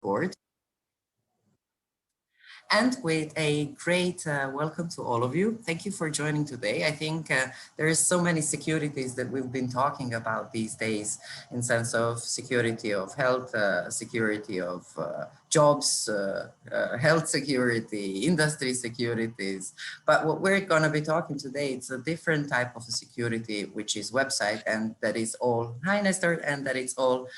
board. And with a great welcome to all of you. Thank you for joining today. I think there is so many securities that we've been talking about these days in sense of security of health, security of jobs, health security, industry securities. But what we're going to be talking today, it's a different type of security, which is website, and that is all, hi Nestor, and that it's all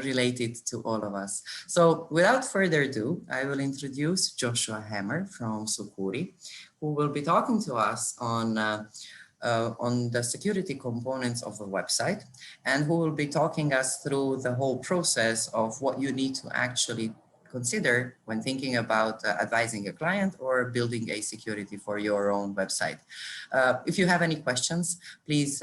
related to all of us. So without further ado, I will introduce Joshua Hammer from Sucuri, who will be talking to us on the security components of the website, and who will be talking us through the whole process of what you need to actually consider when thinking about advising a client or building a security for your own website. If you have any questions, please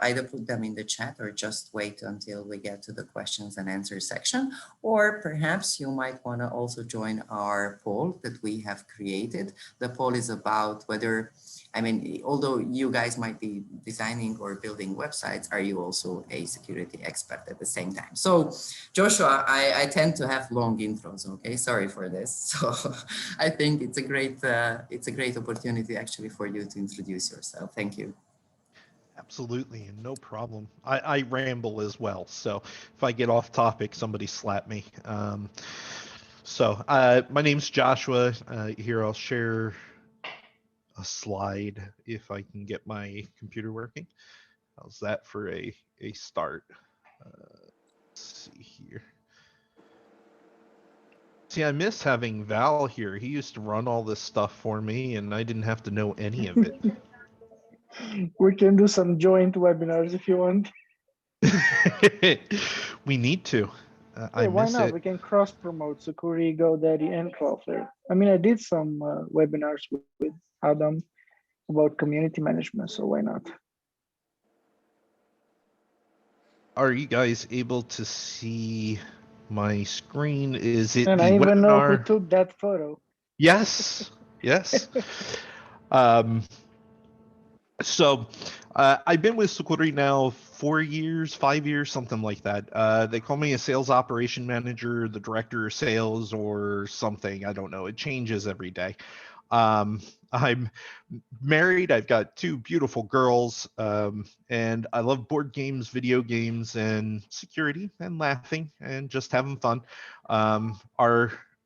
either put them in the chat or just wait until we get to the questions and answers section. Or perhaps you might want to also join our poll that we have created. The poll is about whether, I mean, although you guys might be designing or building websites, are you also a security expert at the same time? So Joshua, I tend to have long intros, okay? Sorry for this. So I think it's a great opportunity actually for you to introduce yourself. Thank you. Absolutely, no problem. I ramble as well, so if I get off topic, somebody slap me. My name's Joshua. Here I'll share a slide if I can get my computer working. How's that for a start? Let's see here. See, I miss having Val here. He used to run all this stuff for me, and I didn't have to know any of it. We can do some joint webinars if you want. We need to. Hey, why not? We can cross-promote Sucuri, GoDaddy, and Cloudflare. I mean, I did some webinars with Adam about community management, so why not? Are you guys able to see my screen? Is it and the I even webinar? know who took that photo. Yes, yes. So I've been with Sucuri now 4 years, 5 years, something like that. They call me a sales operation manager, the director of sales, or something. I don't know. It changes every day. I'm married. I've got 2 beautiful girls, and I love board games, video games, and security, and laughing, and just having fun.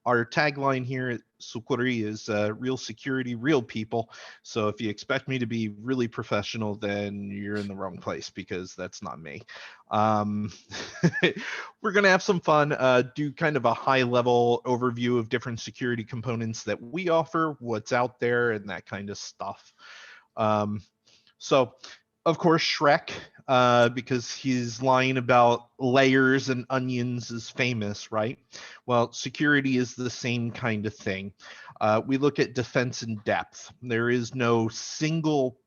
Our tagline here at Sucuri is real security, real people. So if you expect me to be really professional, then you're in the wrong place, because that's not me. We're going to have some fun, do kind of a high level overview of different security components that we offer, what's out there, and that kind of stuff. So of course, Shrek, because his line about layers and onions is famous, right? Well, security is the same kind of thing. We look at defense in depth. There is no single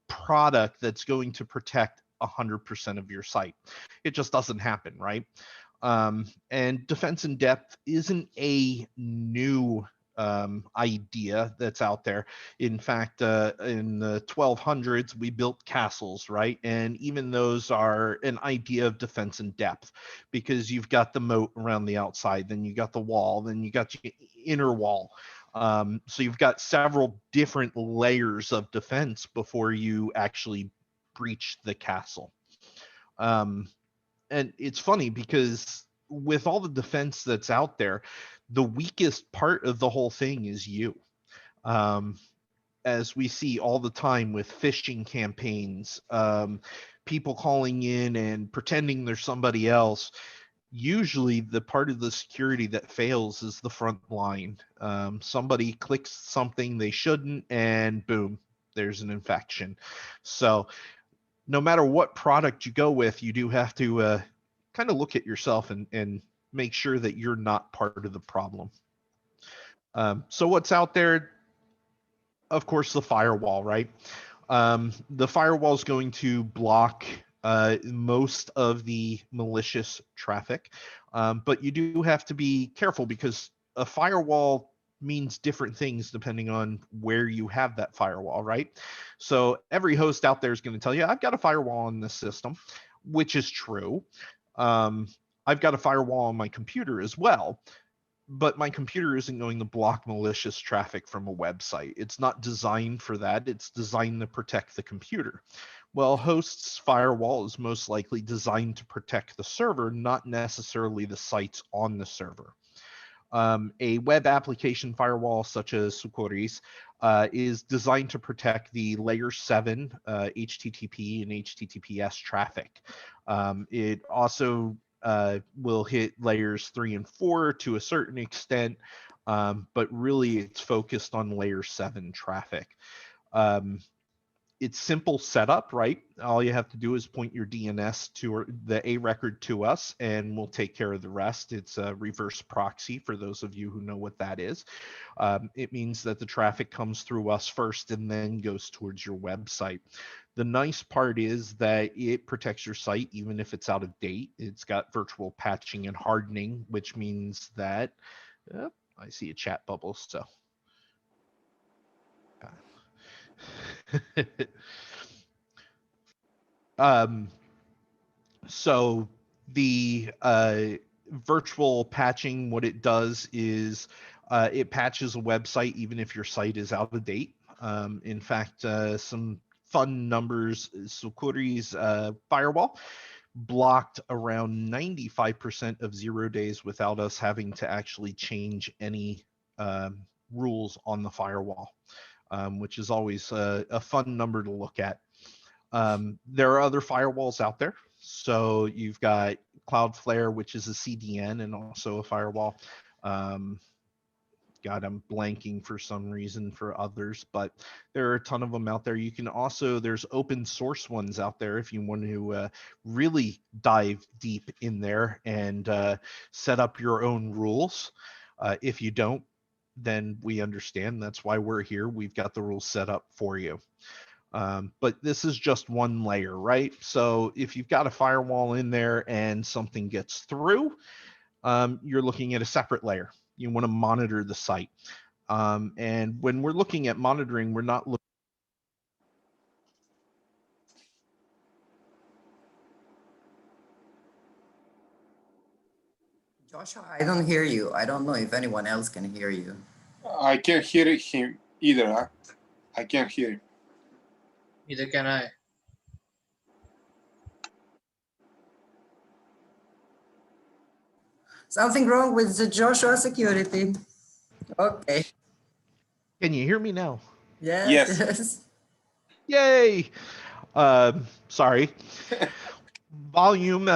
product that's going to protect 100% of your site. It just doesn't happen, right? And defense in depth isn't a new idea that's out there. In fact, in the 1200s, we built castles, right? And even those are an idea of defense in depth, because you've got the moat around the outside, then you got the wall, then you got your inner wall. So you've got several different layers of defense before you actually breach the castle. And it's funny because with all the defense that's out there, the weakest part of the whole thing is you. As we see all the time with phishing campaigns, people calling in and pretending they're somebody else. Usually the part of the security that fails is the front line. Somebody clicks something they shouldn't, and boom, there's an infection. So no matter what product you go with, you do have to kind of look at yourself and make sure that you're not part of the problem. So what's out there? Of course, the firewall, right? The firewall is going to block most of the malicious traffic, but you do have to be careful, because a firewall means different things depending on where you have that firewall, right? So every host out there is going to tell you, I've got a firewall on this system, which is true. I've got a firewall on my computer as well, but my computer isn't going to block malicious traffic from a website. It's not designed for that. It's designed to protect the computer. Well, host's firewall is most likely designed to protect the server, not necessarily the sites on the server. A web application firewall such as Sucuri's is designed to protect the layer 7 HTTP and HTTPS traffic. It also will hit layers 3 and 4 to a certain extent, but really it's focused on layer 7 traffic. It's simple setup, right? All you have to do is point your DNS to the A record to us, and we'll take care of the rest. It's a reverse proxy for those of you who know what that is. It means that the traffic comes through us first and then goes towards your website. The nice part is that it protects your site even if it's out of date. It's got virtual patching and hardening, which means that I see a chat bubble, so. So the virtual patching, what it does is it patches a website even if your site is out of date. In fact, some fun numbers, Sucuri's firewall blocked around 95% of 0 days without us having to actually change any rules on the firewall, which is always a fun number to look at. There are other firewalls out there. So you've got Cloudflare, which is a CDN and also a firewall. God, I'm blanking for some reason for others, but there are a ton of them out there. You can also, there's open source ones out there if you want to really dive deep in there and set up your own rules. If you don't, then we understand. That's why we're here. We've got the rules set up for you. But this is just one layer, right? So if you've got a firewall in there and something gets through, you're looking at a separate layer. You want to monitor the site. And when we're looking at monitoring, we're not looking. Joshua, I don't hear you. I don't know if anyone else can hear you. I can't hear him either. I can't hear him. Neither can I. Something wrong with the Joshua security. Okay. Can you hear me now? Yes. Yes. Yay! Sorry. Volume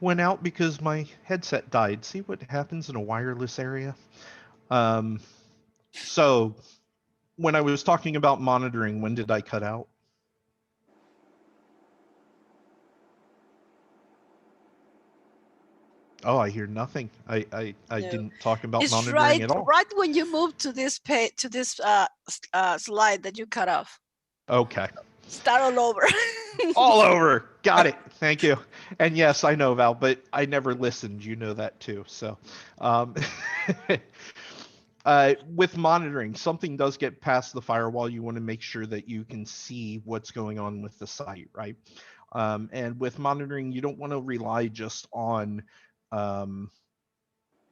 went out because my headset died. See what happens in a wireless area? So when I was talking about monitoring, when did I cut out? Oh, I hear nothing. I No. didn't talk about It's monitoring at all. right when you move to this page, to this slide that you cut off. Okay. Start all over. All over. Got it. Thank you. And yes, I know, Val, but I never listened. You know that too. So with monitoring, something does get past the firewall. You want to make sure that you can see what's going on with the site, right? And with monitoring, you don't want to rely just on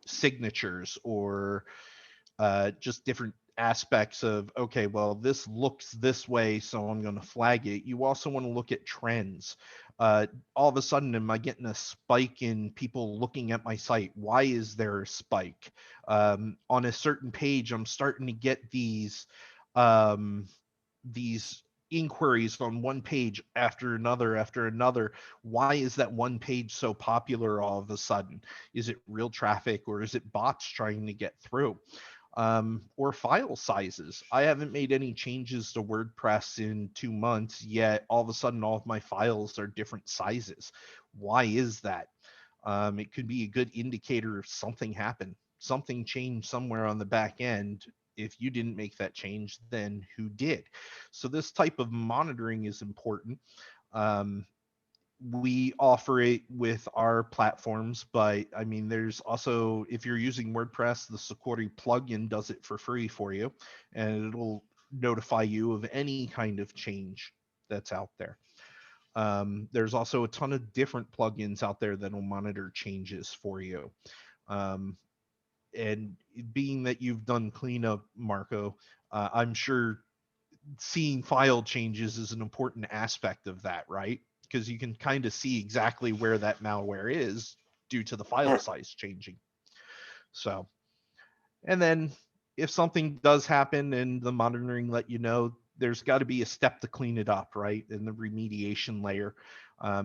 signatures or just different aspects of, okay, well, this looks this way, so I'm going to flag it. You also want to look at trends. All of a sudden, am I getting a spike in people looking at my site? Why is there a spike? On a certain page, I'm starting to get these inquiries on one page after another. Why is that one page so popular all of a sudden? Is it real traffic or is it bots trying to get through? Or file sizes. I haven't made any changes to WordPress in 2 months, yet all of a sudden all of my files are different sizes. Why is that? It could be a good indicator if something happened. Something changed somewhere on the back end. If you didn't make that change, then who did? So this type of monitoring is important. We offer it with our platforms, but I mean, there's also, if you're using WordPress, the Sucuri plugin does it for free for you, and it'll notify you of any kind of change that's out there. There's also a ton of different plugins out there that will monitor changes for you. And being that you've done cleanup, Marco, I'm sure seeing file changes is an important aspect of that, right? Because you can kind of see exactly where that malware is due to the file size changing. So, and then if something does happen and the monitoring let you know, there's got to be a step to clean it up, right? In the remediation layer.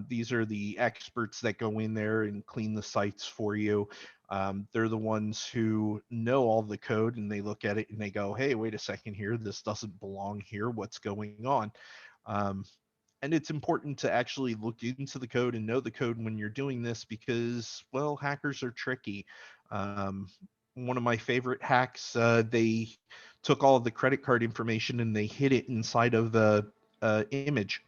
These are the experts that go in there and clean the sites for you. They're the ones who know all the code, and they look at it and they go, hey, wait a second here, this doesn't belong here. What's going on? And it's important to actually look into the code and know the code when you're doing this because, well, hackers are tricky. One of my favorite hacks, they took all of the credit card information and they hid it inside of the image.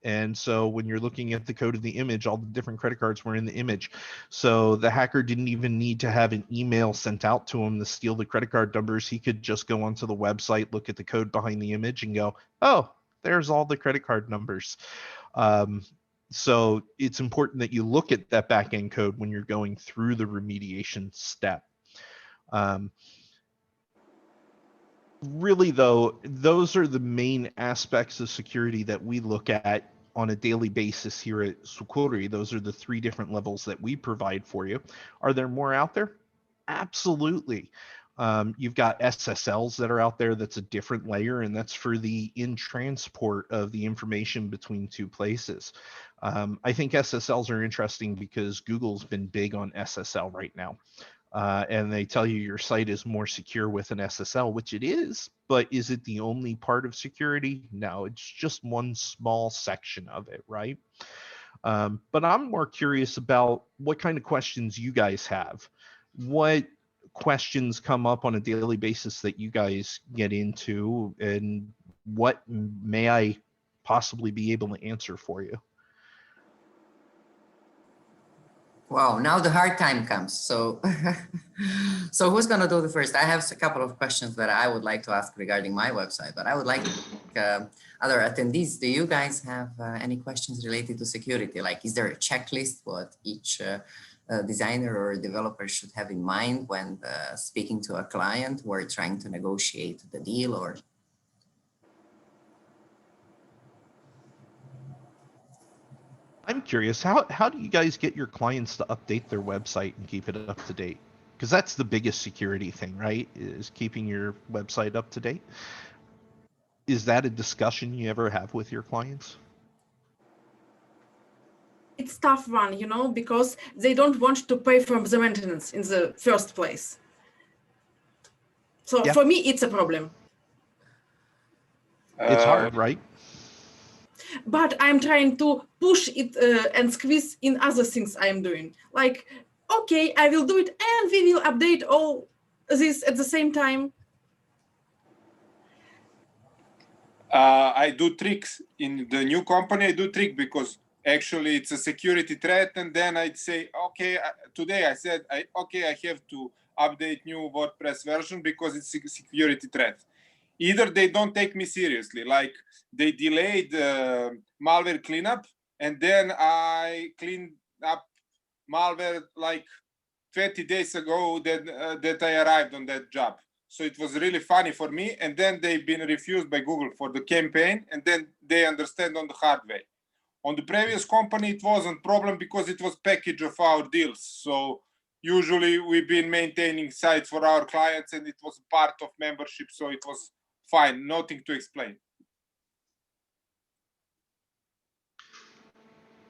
And so when you're looking at the code of the image, all the different credit cards were in the image. So the hacker didn't even need to have an email sent out to him to steal the credit card numbers. He could just go onto the website, look at the code behind the image and go, oh, there's all the credit card numbers. So it's important that you look at that backend code when you're going through the remediation step. Really, though, those are the main aspects of security that we look at on a daily basis here at Sucuri. Those are the 3 different levels that we provide for you. Are there more out there? Absolutely. You've got SSLs that are out there. That's a different layer, and that's for the in-transport of the information between 2 places. I think SSLs are interesting because Google's been big on SSL right now. And they tell you your site is more secure with an SSL, which it is, but is it the only part of security? No, it's just one small section of it, right? But I'm more curious about what kind of questions you guys have. What questions come up on a daily basis that you guys get into, and what may I possibly be able to answer for you? Wow, now the hard time comes. So, so who's gonna do the first? I have a couple of questions that I would like to ask regarding my website, but I would like to ask other attendees. Do you guys have any questions related to security? Like, is there a checklist what each designer or developer should have in mind when speaking to a client or trying to negotiate the deal? Or I'm curious, how do you guys get your clients to update their website and keep it up to date? Because that's the biggest security thing, right? Is keeping your website up to date. Is that a discussion you ever have with your clients? It's tough one, you know, because they don't want to pay for the maintenance in the first place. So Yeah. for me, it's a problem. It's hard, right? But I'm trying to push it and squeeze in other things I'm doing. Like, okay, I will do it and we will update all this at the same time. I do tricks in the new company. I do trick because actually it's a security threat, and then I'd say, okay, today I said, okay, I have to update new WordPress version because it's a security threat. Either they don't take me seriously, like they delayed malware cleanup, and then I cleaned up malware like 20 days ago that I arrived on that job. So it was really funny for me. And then they've been refused by Google for the campaign, and then they understand on the hard way. On the previous company, it wasn't a problem because it was package of our deals. So usually we've been maintaining sites for our clients, and it was part of membership. So it was fine, nothing to explain.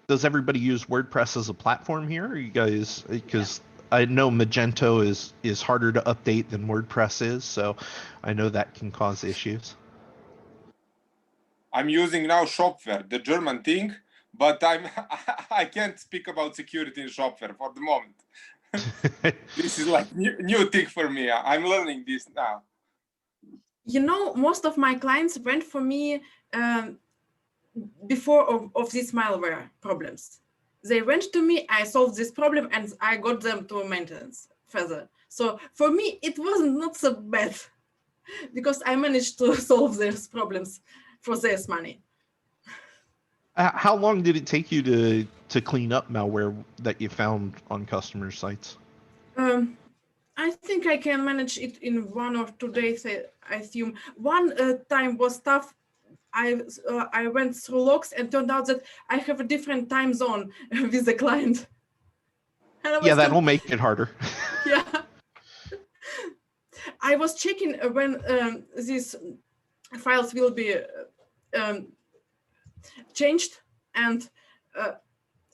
Does everybody use WordPress as a platform here? Or you guys, because I know Magento is harder to update than WordPress is, so I know that can cause issues. I'm using now Shopware, the German thing, but I can't speak about security in Shopware for the moment. This is like new thing for me. I'm learning this now. You know, most of my clients went for me before of these malware problems. They went to me, I solved this problem, and I got them to maintenance further. So for me, it wasn't not so bad because I managed to solve these problems for this money. How long did it take you to clean up malware that you found on customer sites? I think I can manage it in 1 or 2 days. I assume one time was tough. I went through logs and turned out that I have a different time zone with the client. And I was Yeah, that still, will make it harder. yeah. I was checking when these files will be changed, and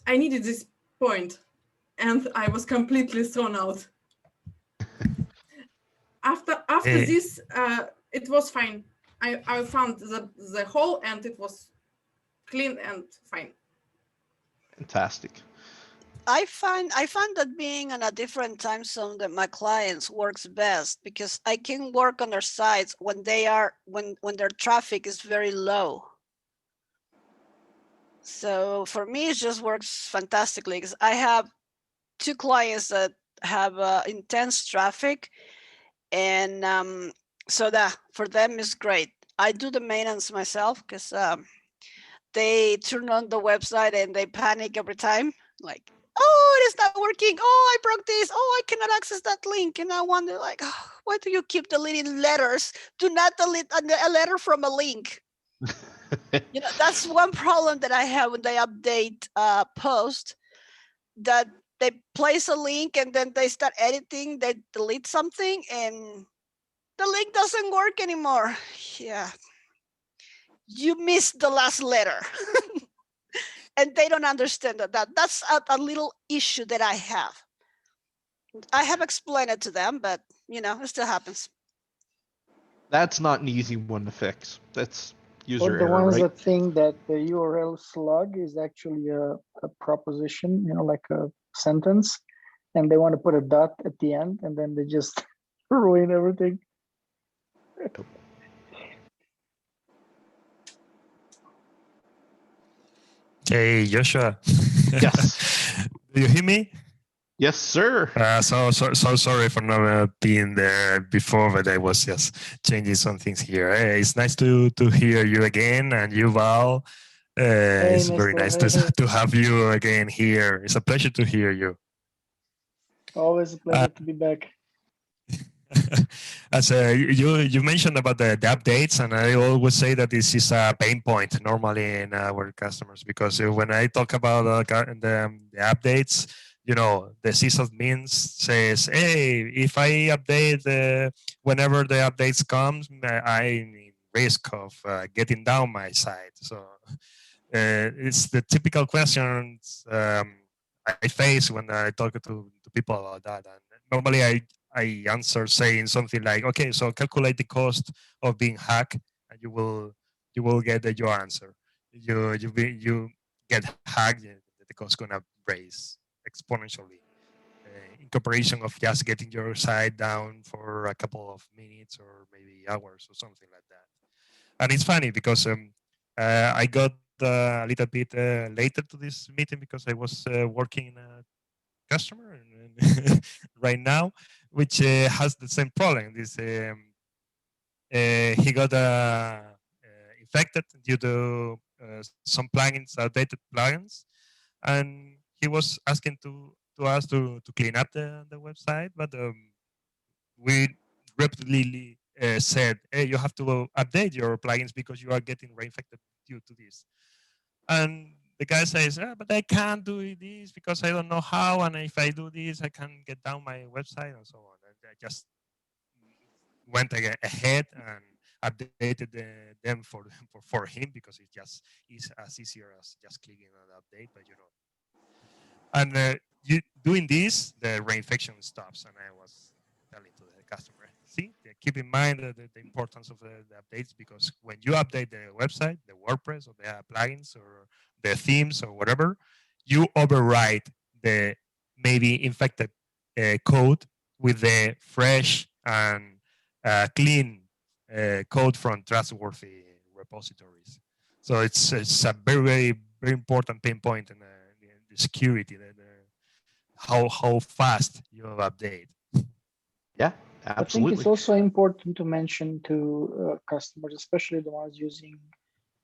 I needed this point, and I was completely thrown out. After this, it was fine. I found the hole, and it was clean and fine. Fantastic. I find that being on a different time zone than my clients works best, because I can work on their sites when when their traffic is very low. So for me, it just works fantastically, because I have 2 clients that have intense traffic, and so that for them is great. I do the maintenance myself, because they turn on the website and they panic every time, like, oh, it is not working. Oh, I broke this. Oh, I cannot access that link. And I wonder, like, oh, why do you keep deleting letters? Do not delete a letter from a link. You know, that's one problem that I have when they update post, that they place a link and then they start editing, they delete something and the link doesn't work anymore. Yeah. You missed the last letter. And they don't understand that's a little issue that I have. I have explained it to them, but you know, it still happens. That's not an easy one to fix. That's user Or the error, ones right? that think that the URL slug is actually a proposition, you know, like a sentence, and they want to put a dot at the end, and then they just ruin everything. Hey, Joshua. Yes. Do you hear me? Yes, sir. So sorry for not being there before, but I was just changing some things here. Hey, it's nice to hear you again, and you, Val. Hey, It's very mister. nice Hey. to have you again here. It's a pleasure to hear you. Always a pleasure to be back. As you mentioned about the updates, and I always say that this is a pain point normally in our customers, because when I talk about the updates, you know, the sysadmin says, "Hey, if I update whenever the updates comes, I'm in risk of getting down my site." So it's the typical questions I face when I talk to people about that, and normally I answer saying something like, okay, so calculate the cost of being hacked, and you will get your answer. You get hacked, the cost gonna raise exponentially in comparison of just getting your site down for a couple of minutes or maybe hours or something like that. And it's funny because I got a little bit later to this meeting because I was working in a customer right now, which has the same problem. This he got infected due to some plugins, outdated plugins, and he was asking to us to clean up the website, but we repeatedly said, hey, you have to update your plugins because you are getting reinfected due to this. And the guy says, but I can't do this because I don't know how. And if I do this, I can get down my website and so on. And I just went ahead and updated them for him, because it just is as easier as just clicking on the update, but you know. And you doing this, the reinfection stops. And I was telling to the customer, see, keep in mind the importance of the updates, because when you update the website, the WordPress or the plugins or the themes or whatever, you override the maybe infected code with the fresh and clean code from trustworthy repositories. So it's a very important pain point in the security, how fast you update. Yeah, I think absolutely. it's also important to mention to customers, especially the ones using,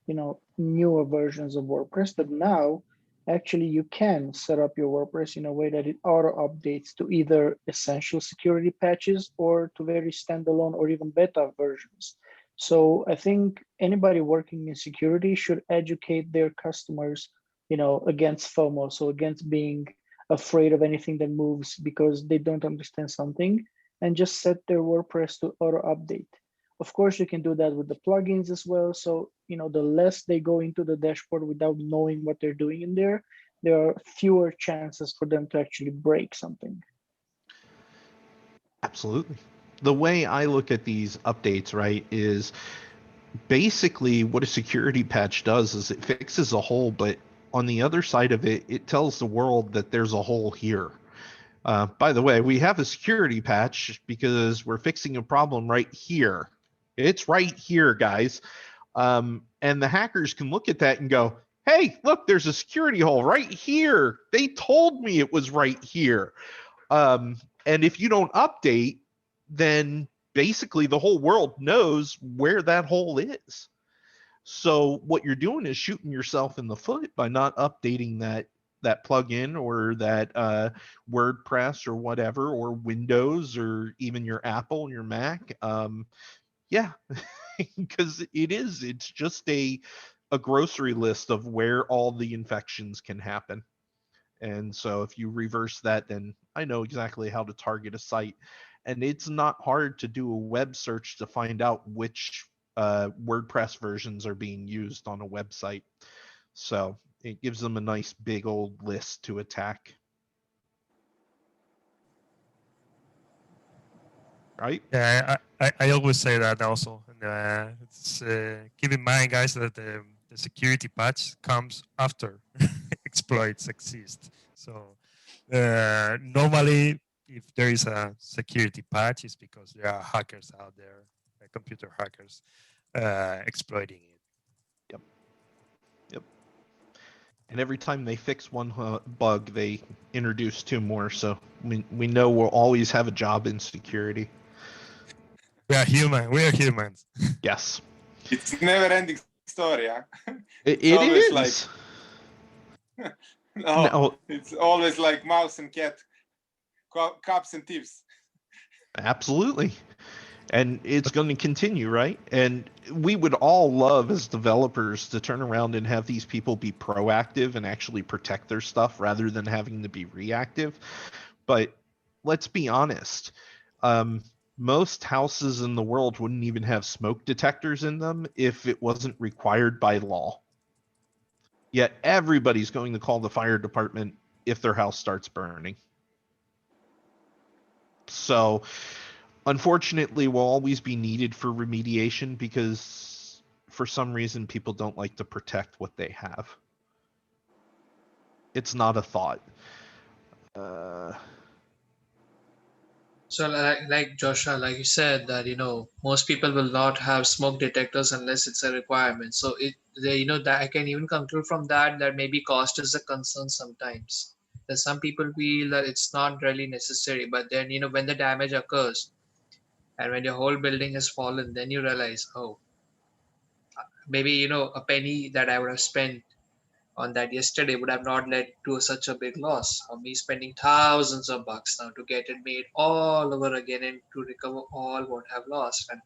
you know, newer versions of WordPress, that now actually you can set up your WordPress in a way that it auto updates to either essential security patches or to very standalone or even beta versions. So I think anybody working in security should educate their customers, against FOMO, so against being afraid of anything that moves because they don't understand something, and just set their WordPress to auto update. Of course, you can do that with the plugins as well. So, the less they go into the dashboard without knowing what they're doing in there are fewer chances for them to actually break something. Absolutely. The way I look at these updates, right, is basically what a security patch does is it fixes a hole, but on the other side of it, it tells the world that there's a hole here. By the way, we have a security patch because we're fixing a problem right here. It's right here, guys. And the hackers can look at that and go, hey, look, there's a security hole right here. They told me it was right here. And if you don't update, then basically the whole world knows where that hole is. So what you're doing is shooting yourself in the foot by not updating that plugin or that WordPress or whatever, or Windows, or even your Apple and your Mac. Yeah, because it's just a grocery list of where all the infections can happen. And so if you reverse that, then I know exactly how to target a site. And it's not hard to do a web search to find out which WordPress versions are being used on a website. So it gives them a nice big old list to attack. Right? Yeah, I always say that also. And, keep in mind, guys, that the security patch comes after exploits exist. So normally, if there is a security patch, it's because there are hackers out there, computer hackers, exploiting it. Yep. And every time they fix one bug, they introduce two more. So we know we'll always have a job in security. We are human. We are humans. Yes. It's never-ending story, huh? It is. Like, no, it's always like mouse and cat, cops and thieves. Absolutely. And it's going to continue, right? And we would all love as developers to turn around and have these people be proactive and actually protect their stuff rather than having to be reactive. But let's be honest. Most houses in the world wouldn't even have smoke detectors in them if it wasn't required by law. Yet everybody's going to call the fire department if their house starts burning. So unfortunately, will always be needed for remediation because for some reason people don't like to protect what they have. It's not a thought. So like Joshua, like you said that, most people will not have smoke detectors unless it's a requirement. So that I can even conclude from that maybe cost is a concern sometimes. That some people feel that it's not really necessary, but then, when the damage occurs and when your whole building has fallen, then you realize, oh, maybe, a penny that I would have spent on that yesterday would have not led to such a big loss of me spending thousands of bucks now to get it made all over again and to recover all what I've lost. And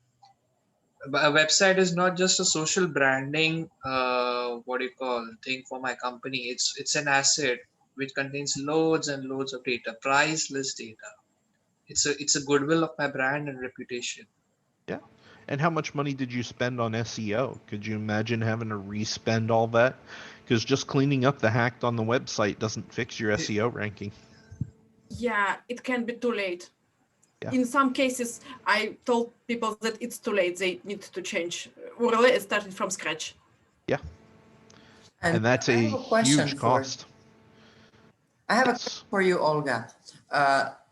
a website is not just a social branding thing for my company. It's an asset which contains loads and loads of data, priceless data. It's a goodwill of my brand and reputation. Yeah. And how much money did you spend on SEO? Could you imagine having to re-spend all that? Because just cleaning up the hacked on the website doesn't fix your SEO ranking. Yeah, it can be too late. Yeah. In some cases, I told people that it's too late. They need to change URL and start from scratch. Yeah. And that's a huge cost. I have a question for you, Olga.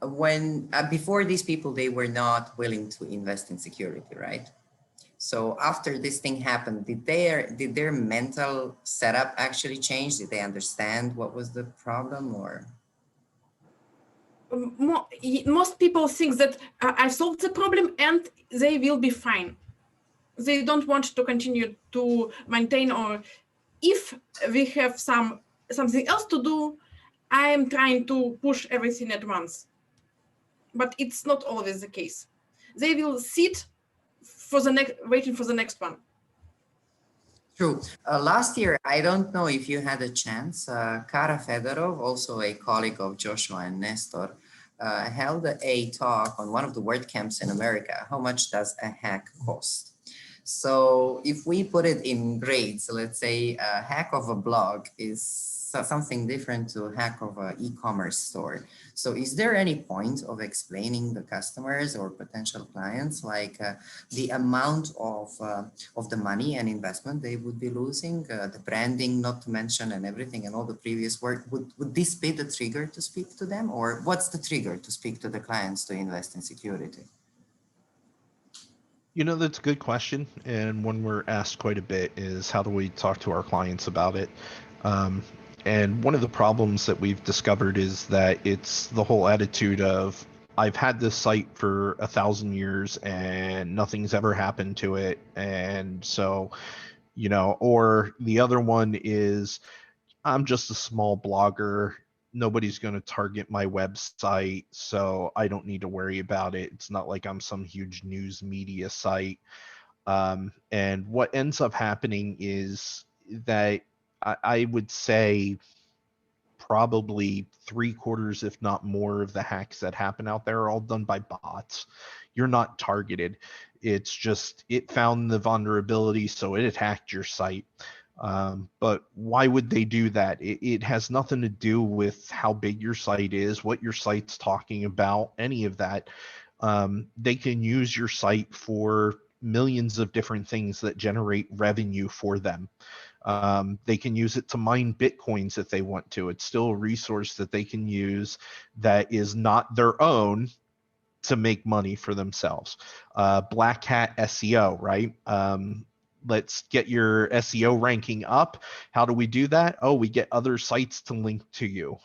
When before these people, they were not willing to invest in security, right? So after this thing happened, did their mental setup actually change? Did they understand what was the problem, or? Most people think that I solved the problem and they will be fine. They don't want to continue to maintain, or if we have some something else to do, I am trying to push everything at once. But it's not always the case. They will sit for the next, waiting for the next one. True. Last year, I don't know if you had a chance, Kara Fedorov, also a colleague of Joshua and Nestor, held a talk on one of the WordCamps in America. How much does a hack cost? So if we put it in grades, let's say a hack of a blog is something different to a hack of an e-commerce store. So is there any point of explaining the customers or potential clients like the amount of the money and investment they would be losing, the branding, not to mention, and everything and all the previous work? Would this be the trigger to speak to them, or what's the trigger to speak to the clients to invest in security? You know, that's a good question, and one we're asked quite a bit is how do we talk to our clients about it? And one of the problems that we've discovered is that it's the whole attitude of, I've had this site for 1,000 years and nothing's ever happened to it. And so, you know, or the other one is, I'm just a small blogger. Nobody's going to target my website, so I don't need to worry about it. It's not like I'm some huge news media site. And what ends up happening is that I would say probably 3/4, if not more, of the hacks that happen out there are all done by bots. You're not targeted. It's just, it found the vulnerability, so it hacked your site. But why would they do that? It has nothing to do with how big your site is, what your site's talking about, any of that. They can use your site for millions of different things that generate revenue for them. They can use it to mine Bitcoins if they want to. It's still a resource that they can use that is not their own to make money for themselves. Black Hat SEO, right? Let's get your SEO ranking up. How do we do that? Oh, we get other sites to link to you.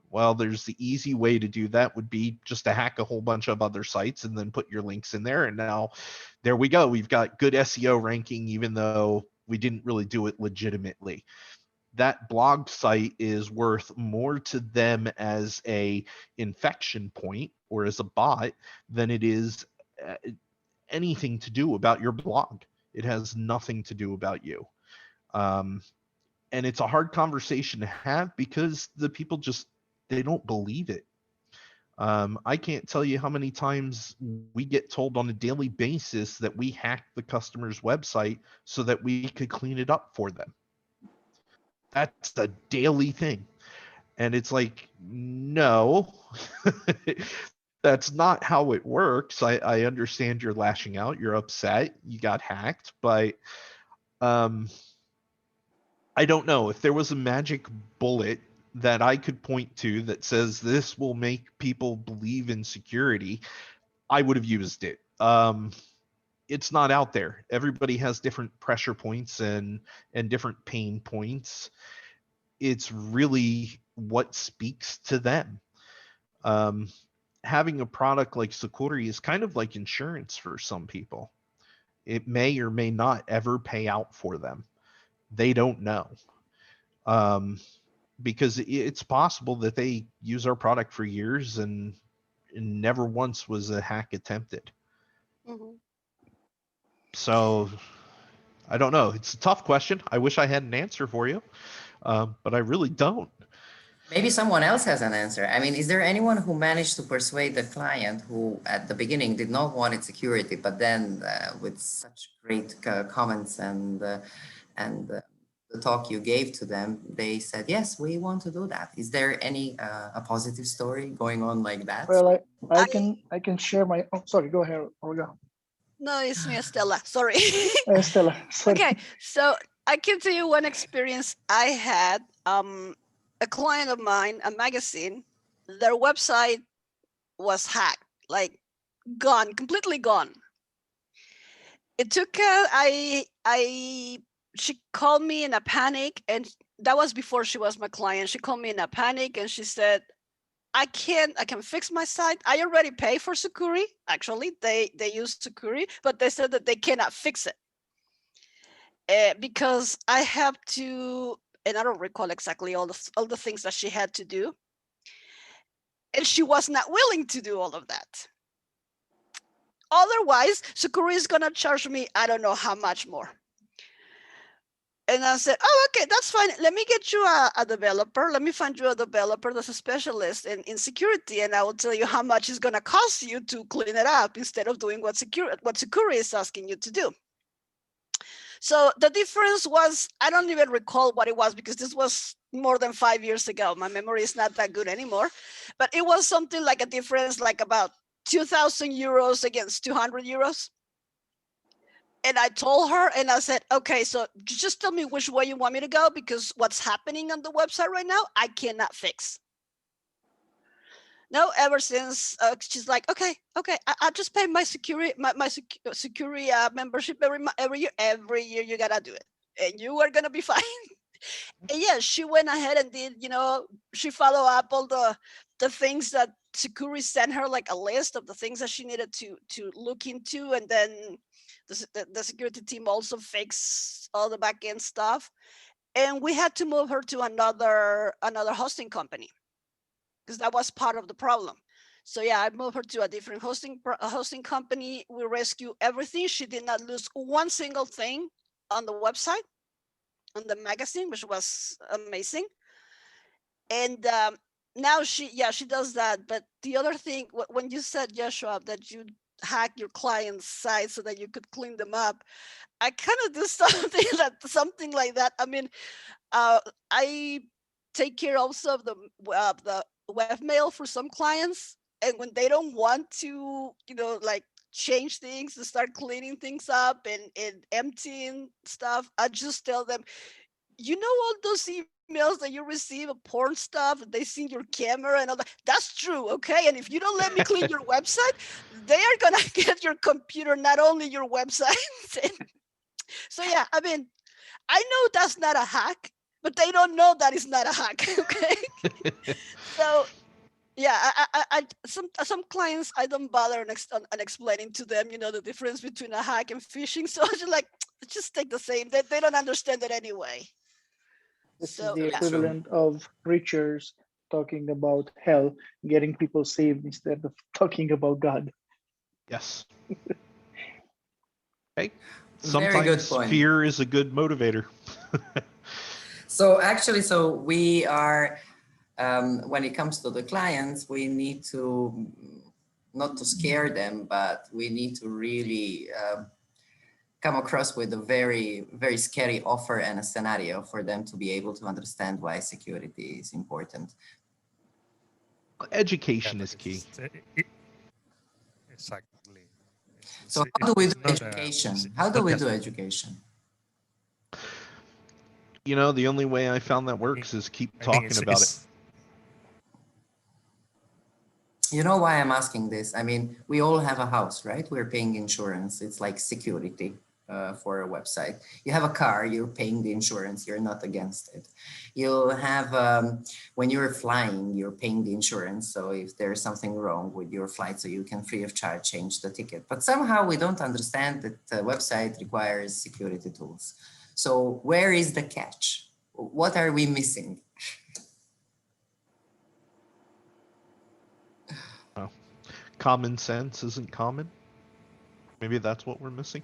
Well, there's the easy way to do that would be just to hack a whole bunch of other sites and then put your links in there. And now there we go. We've got good SEO ranking, even though we didn't really do it legitimately. That blog site is worth more to them as a infection point or as a bot than it is anything to do about your blog. It has nothing to do about you. And it's a hard conversation to have because the people just, they don't believe it. I can't tell you how many times we get told on a daily basis that we hacked the customer's website so that we could clean it up for them. That's a daily thing. And it's like, no, that's not how it works. I understand you're lashing out, you're upset, you got hacked, but I don't know if there was a magic bullet that I could point to that says this will make people believe in security, I would have used it. It's not out there. Everybody has different pressure points and different pain points. It's really what speaks to them. Having a product like Sucuri is kind of like insurance for some people. It may or may not ever pay out for them. They don't know. Because it's possible that they use our product for years and never once was a hack attempted. Mhm. So I don't know. It's a tough question. I wish I had an answer for you, but I really don't. Maybe someone else has an answer. I mean, is there anyone who managed to persuade the client who at the beginning did not want its security, but then with such great comments and the talk you gave to them, they said, yes, we want to do that. Is there any a positive story going on like that? Well, I can share my. Oh, sorry. Go ahead, Olga. No, it's me, Stella. Sorry. Stella. Sorry. Okay, so I can tell you one experience I had. A client of mine, a magazine, their website was hacked, like gone, completely gone. It took she called me in a panic, and that was before she was my client. She called me in a panic and she said, I can fix my site. I already pay for Sucuri. Actually, they use Sucuri, but they said that they cannot fix it because I have to and I don't recall exactly all the things that she had to do. And she was not willing to do all of that. Otherwise, Sucuri is going to charge me, I don't know how much more. And I said, oh, okay, that's fine. Let me get you a developer. Let me find you a developer that's a specialist in security, and I will tell you how much it's going to cost you to clean it up instead of doing what Sucuri is asking you to do. So the difference was, I don't even recall what it was because this was more than 5 years ago. My memory is not that good anymore, but it was something like a difference like about 2,000 euros against 200 euros. And I told her, and I said, okay, so just tell me which way you want me to go, because what's happening on the website right now, I cannot fix. No, ever since she's like, okay, I just pay my security, security membership every year. Every year you gotta do it, and you are gonna be fine. And yeah, she went ahead and did, she followed up all the things that Securi sent her, like a list of the things that she needed to look into, and then the security team also fixed all the back end stuff, and we had to move her to another hosting company because that was part of the problem. So yeah, I moved her to a different hosting company. We rescued everything. She did not lose one single thing on the website, on the magazine, which was amazing. And now she does that. But the other thing, when you said, Joshua, that you hack your client's site so that you could clean them up, I kind of do something like that. I mean, I take care also of the webmail for some clients, and when they don't want to, like change things and start cleaning things up and emptying stuff, I just tell them, all those emails that you receive of porn stuff, they see your camera and all that. That's true, okay? And if you don't let me clean your website, they are gonna get your computer, not only your website. So yeah, I mean, I know that's not a hack, but they don't know that it's not a hack, okay? So yeah, some clients, I don't bother on explaining to them, the difference between a hack and phishing. So I just like, just take the same. They don't understand it anyway. This So, is the yeah. equivalent of preachers talking about hell, getting people saved instead of talking about God. Yes. Hey, Very good sometimes point. fear is a good motivator. So actually, we are, when it comes to the clients, we need to, not to scare them, but we need to really come across with a very, very scary offer and a scenario for them to be able to understand why security is important. Education is key. Exactly. So how do we do not education? it's How do not we just- do education? The only way I found that works is keep I think talking about it. You know why I'm asking this? I mean, we all have a house, right? We're paying insurance. It's like security for a website. You have a car, you're paying the insurance. You're not against it. You'll have, when you're flying, you're paying the insurance. So if there's something wrong with your flight, so you can free of charge change the ticket. But somehow we don't understand that the website requires security tools. So where is the catch? What are we missing? Common sense isn't common. Maybe that's what we're missing.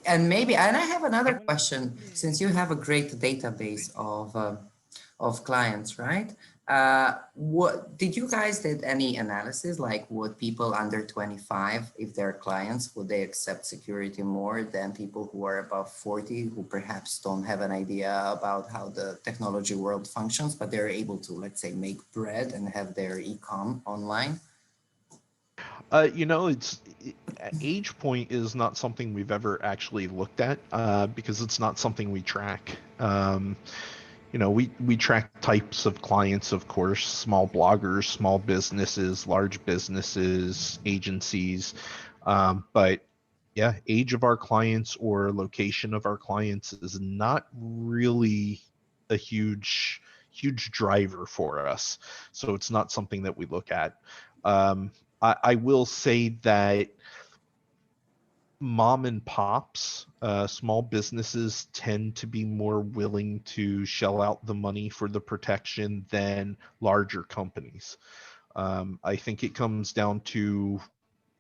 And I have another question. Since you have a great database of clients, right? What did you guys did any analysis, like would people under 25, if they're clients, would they accept security more than people who are above 40, who perhaps don't have an idea about how the technology world functions, but they're able to, let's say, make bread and have their e-com online? Age point is not something we've ever actually looked at because it's not something we track. We track types of clients, of course, small bloggers, small businesses, large businesses, agencies. But yeah, age of our clients or location of our clients is not really a huge driver for us. So it's not something that we look at. I will say that mom and pops, small businesses tend to be more willing to shell out the money for the protection than larger companies. I think it comes down to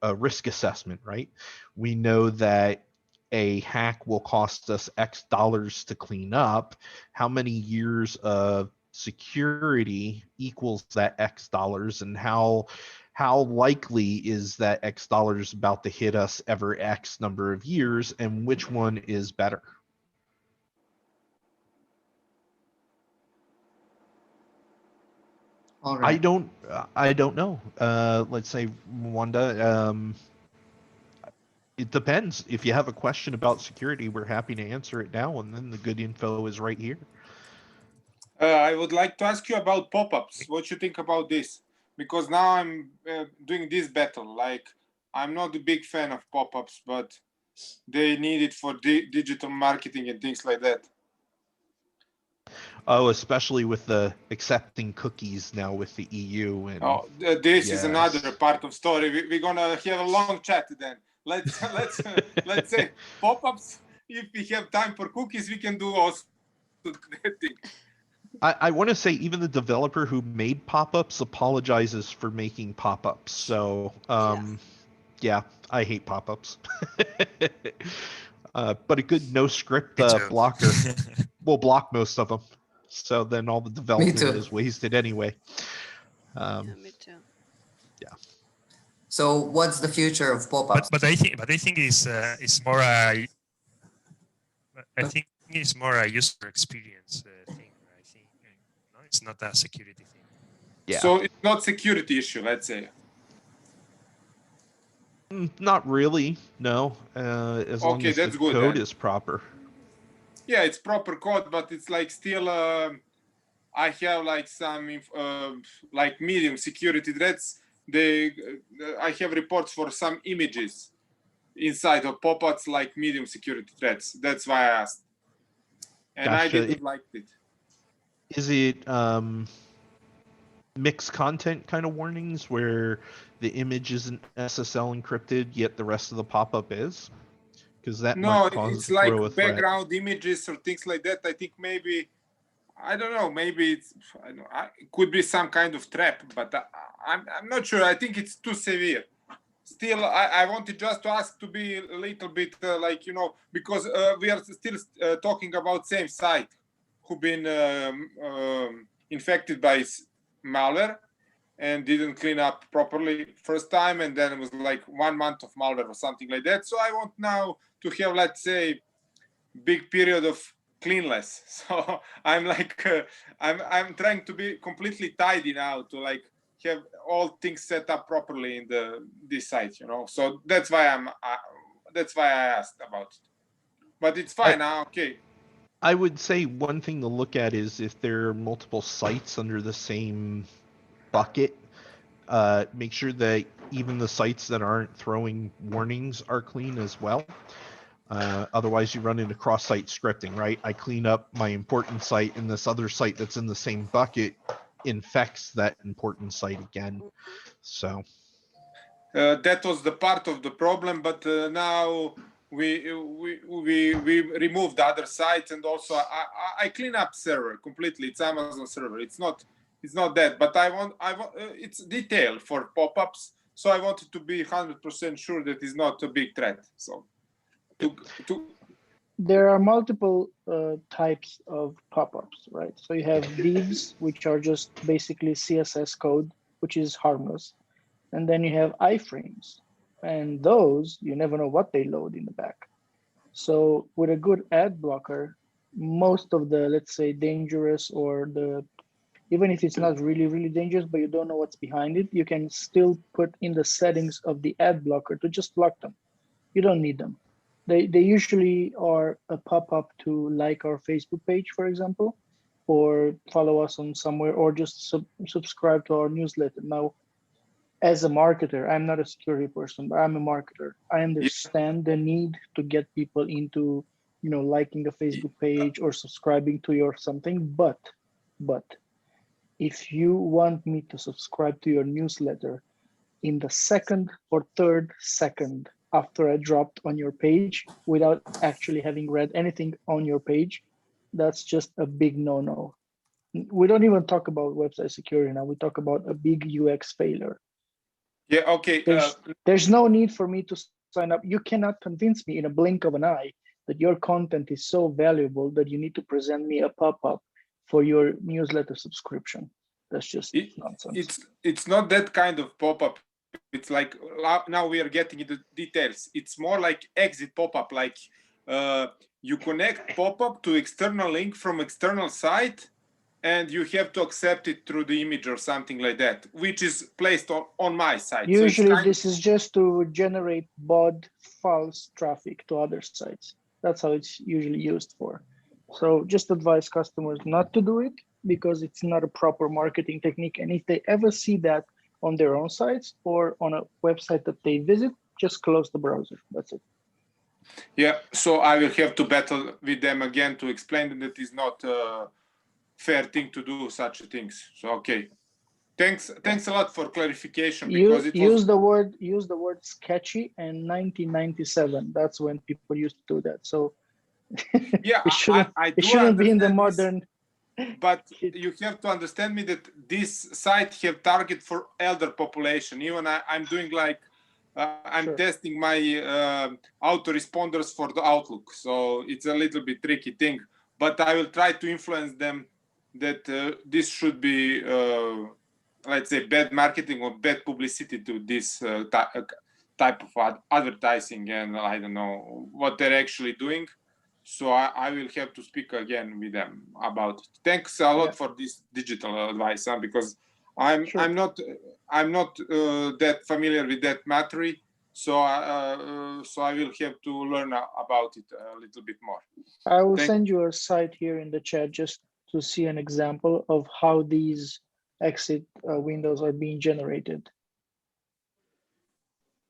a risk assessment, right? We know that a hack will cost us X dollars to clean up. How many years of security equals that X dollars, and how likely is that X dollars about to hit us ever X number of years, and which one is better? All right. I don't know. Let's say, Wanda, it depends. If you have a question about security, we're happy to answer it now, and then the good info is right here. I would like to ask you about pop-ups. What you think about this? Because now I'm doing this battle. Like, I'm not a big fan of pop-ups, but they need it for digital marketing and things like that. Oh, especially with the accepting cookies now with the EU. And this is another part of story. We're gonna have a long chat then. Let's say pop-ups. If we have time for cookies, we can do also that thing. I want to say even the developer who made pop-ups apologizes for making pop-ups. So yeah, I hate pop-ups. But a good no script blocker will block most of them. So then all the development is wasted anyway. Me too. Yeah. So what's the future of pop-ups? But I think it's more a user experience thing. I think no, it's not a security thing. Yeah. So it's not security issue, let's say. Not really, no. As long as the code is proper. Yeah, it's proper code, but it's like still. I have like some like medium security threats. I have reports for some images inside of pop-ups like medium security threats. That's why I asked, and I didn't like it. Is it mixed content kind of warnings where the image isn't SSL encrypted yet the rest of the pop-up is? Because that might cause it's like throw a threat. background images or things like that. I think maybe, I don't know, maybe it's it could be some kind of trap, but I'm not sure. I think it's too severe. Still, I wanted just to ask to be a little bit like, because we are still talking about same site who been infected by malware and didn't clean up properly first time, and then it was like 1 month of malware or something like that. So I want now to have, let's say, big period of cleanless. So I'm like I'm trying to be completely tidy now to like have all things set up properly in this site, So that's why I asked about it. But it's fine now. Okay. I would say one thing to look at is if there are multiple sites under the same bucket, make sure that even the sites that aren't throwing warnings are clean as well. Otherwise you run into cross-site scripting, right? I clean up my important site and this other site that's in the same bucket infects that important site again. So that was the part of the problem, but now we removed the other sites, and also I clean up server completely. It's Amazon server. It's not that, but I want it's detail for pop-ups, so I wanted to be 100% sure that it's not a big threat. So there are multiple types of pop-ups, right? So you have divs, which are just basically CSS code, which is harmless. And then you have iframes, and those, you never know what they load in the back. So with a good ad blocker, most of the, let's say, dangerous or even if it's not really, really dangerous, but you don't know what's behind it, you can still put in the settings of the ad blocker to just block them. You don't need them. They usually are a pop-up to like our Facebook page, for example, or follow us on somewhere, or just subscribe to our newsletter. Now, as a marketer, I'm not a security person, but I'm a marketer. I understand the need to get people into, liking a Facebook page or subscribing to your something. But if you want me to subscribe to your newsletter, in the second or third second, after I dropped on your page without actually having read anything on your page, that's just a big no-no. We don't even talk about website security now. We talk about a big UX failure. Yeah, okay. There's no need for me to sign up. You cannot convince me in a blink of an eye that your content is so valuable that you need to present me a pop-up for your newsletter subscription. That's just nonsense. It's not that kind of pop-up. It's like now we are getting into details. It's more like exit pop-up, like you connect pop-up to external link from external site, and you have to accept it through the image or something like that, which is placed on my site. Usually this is just to generate bot false traffic to other sites. That's how it's usually used for. So just advise customers not to do it because it's not a proper marketing technique. And if they ever see that on their own sites or on a website that they visit, just close the browser. That's it. Yeah, so I will have to battle with them again to explain that it is not a fair thing to do such things. So okay, thanks a lot for clarification. Because use the word sketchy and 1997. That's when people used to do that. So yeah, it shouldn't be in the modern. But you have to understand me that this site have target for elder population. Even I'm doing like I'm testing my autoresponders for the Outlook, so it's a little bit tricky thing. But I will try to influence them that this should be, let's say, bad marketing or bad publicity to this type of advertising, and I don't know what they're actually doing. So I will have to speak again with them about it. Thanks a lot for this digital advice, because I'm not that familiar with that matter, so I will have to learn about it a little bit more. I will send you a site here in the chat just to see an example of how these exit windows are being generated.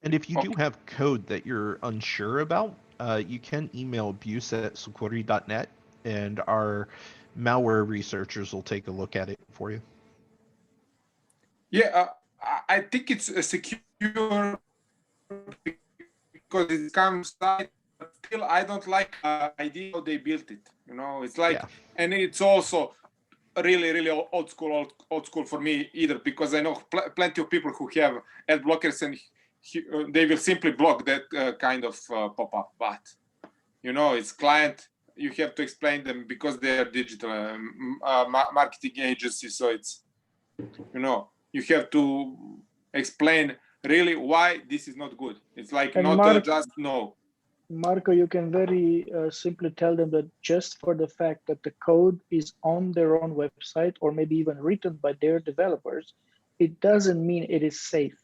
And if you do have code that you're unsure about, you can email abuse@security.net, and our malware researchers will take a look at it for you. Yeah, I think it's secure because it comes site, but still I don't like the idea how they built it. You know, it's like, and it's also really old school for me either, because I know plenty of people who have ad blockers and they will simply block that kind of pop-up. But you know, it's client. You have to explain them because they are digital marketing agency. So it's, you know, you have to explain really why this is not good. It's like not just no. Marco, you can very simply tell them that just for the fact that the code is on their own website or maybe even written by their developers, it doesn't mean it is safe.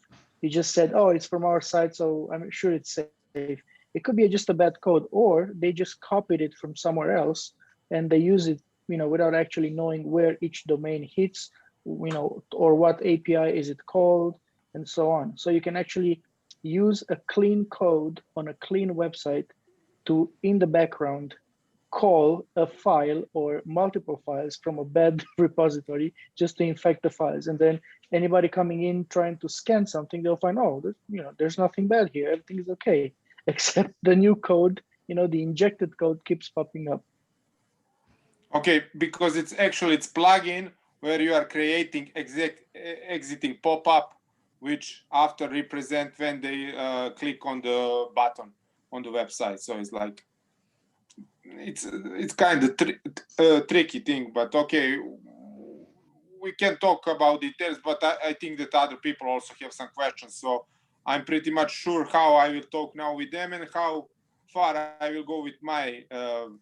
You just said, oh, it's from our site, so I'm sure it's safe. It could be just a bad code, or they just copied it from somewhere else and they use it, you know, without actually knowing where each domain hits, you know, or what API is it called, and so on. So you can actually use a clean code on a clean website to, in the background, call a file or multiple files from a bad repository just to infect the files. And then anybody coming in trying to scan something, they'll find, oh, you know, there's nothing bad here. Everything is okay, except the new code, you know, the injected code keeps popping up. Okay, because it's plugin where you are creating exiting pop-up, which after represent when they click on the button on the website. So it's like, it's kind of tricky thing, but okay, we can talk about details, but I think that other people also have some questions. So I'm pretty much sure how I will talk now with them and how far I will go with my,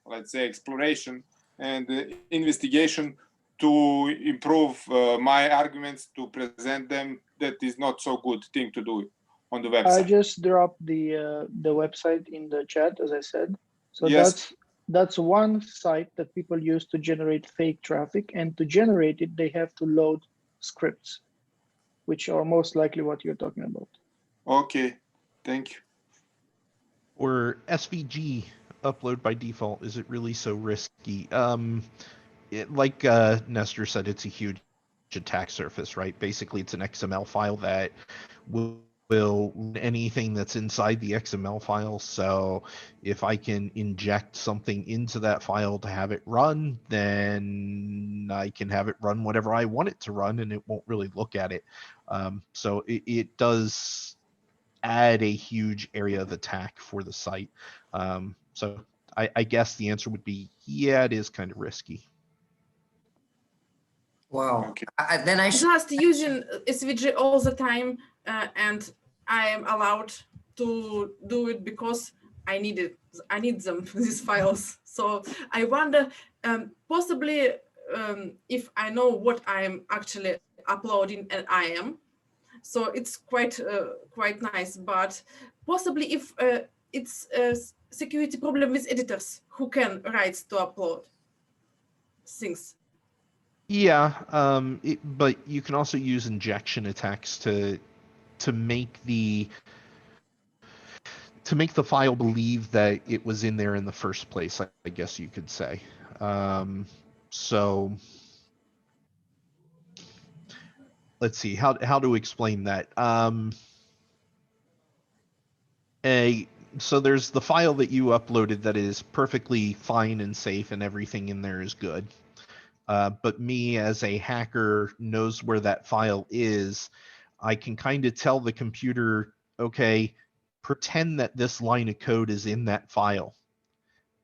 let's say, exploration and investigation to improve my arguments, to present them that is not so good thing to do on the website. I just dropped the website in the chat, as I said. So that's one site that people use to generate fake traffic, and to generate it, they have to load scripts, which are most likely what you're talking about. Okay, thank you. Or SVG upload by default, is it really so risky? Like Nestor said, it's a huge attack surface, right? Basically, it's an XML file that will will anything that's inside the XML file. So if I can inject something into that file to have it run, then I can have it run whatever I want it to run, and it won't really look at it. So it does add a huge area of attack for the site. So I guess the answer would be, yeah, it is kind of risky. Wow. Okay. Then I should. Just using SVG all the time, and I am allowed to do it because I need it. I need them, these files. So I wonder, possibly, if I know what I am actually uploading, and I am, so it's quite nice. But possibly if it's a security problem with editors who can write to upload things. Yeah, but you can also use injection attacks to make the file believe that it was in there in the first place, I guess you could say. So let's see how to explain that. So there's the file that you uploaded that is perfectly fine and safe, and everything in there is good. But me as a hacker knows where that file is. I can kind of tell the computer, okay, pretend that this line of code is in that file.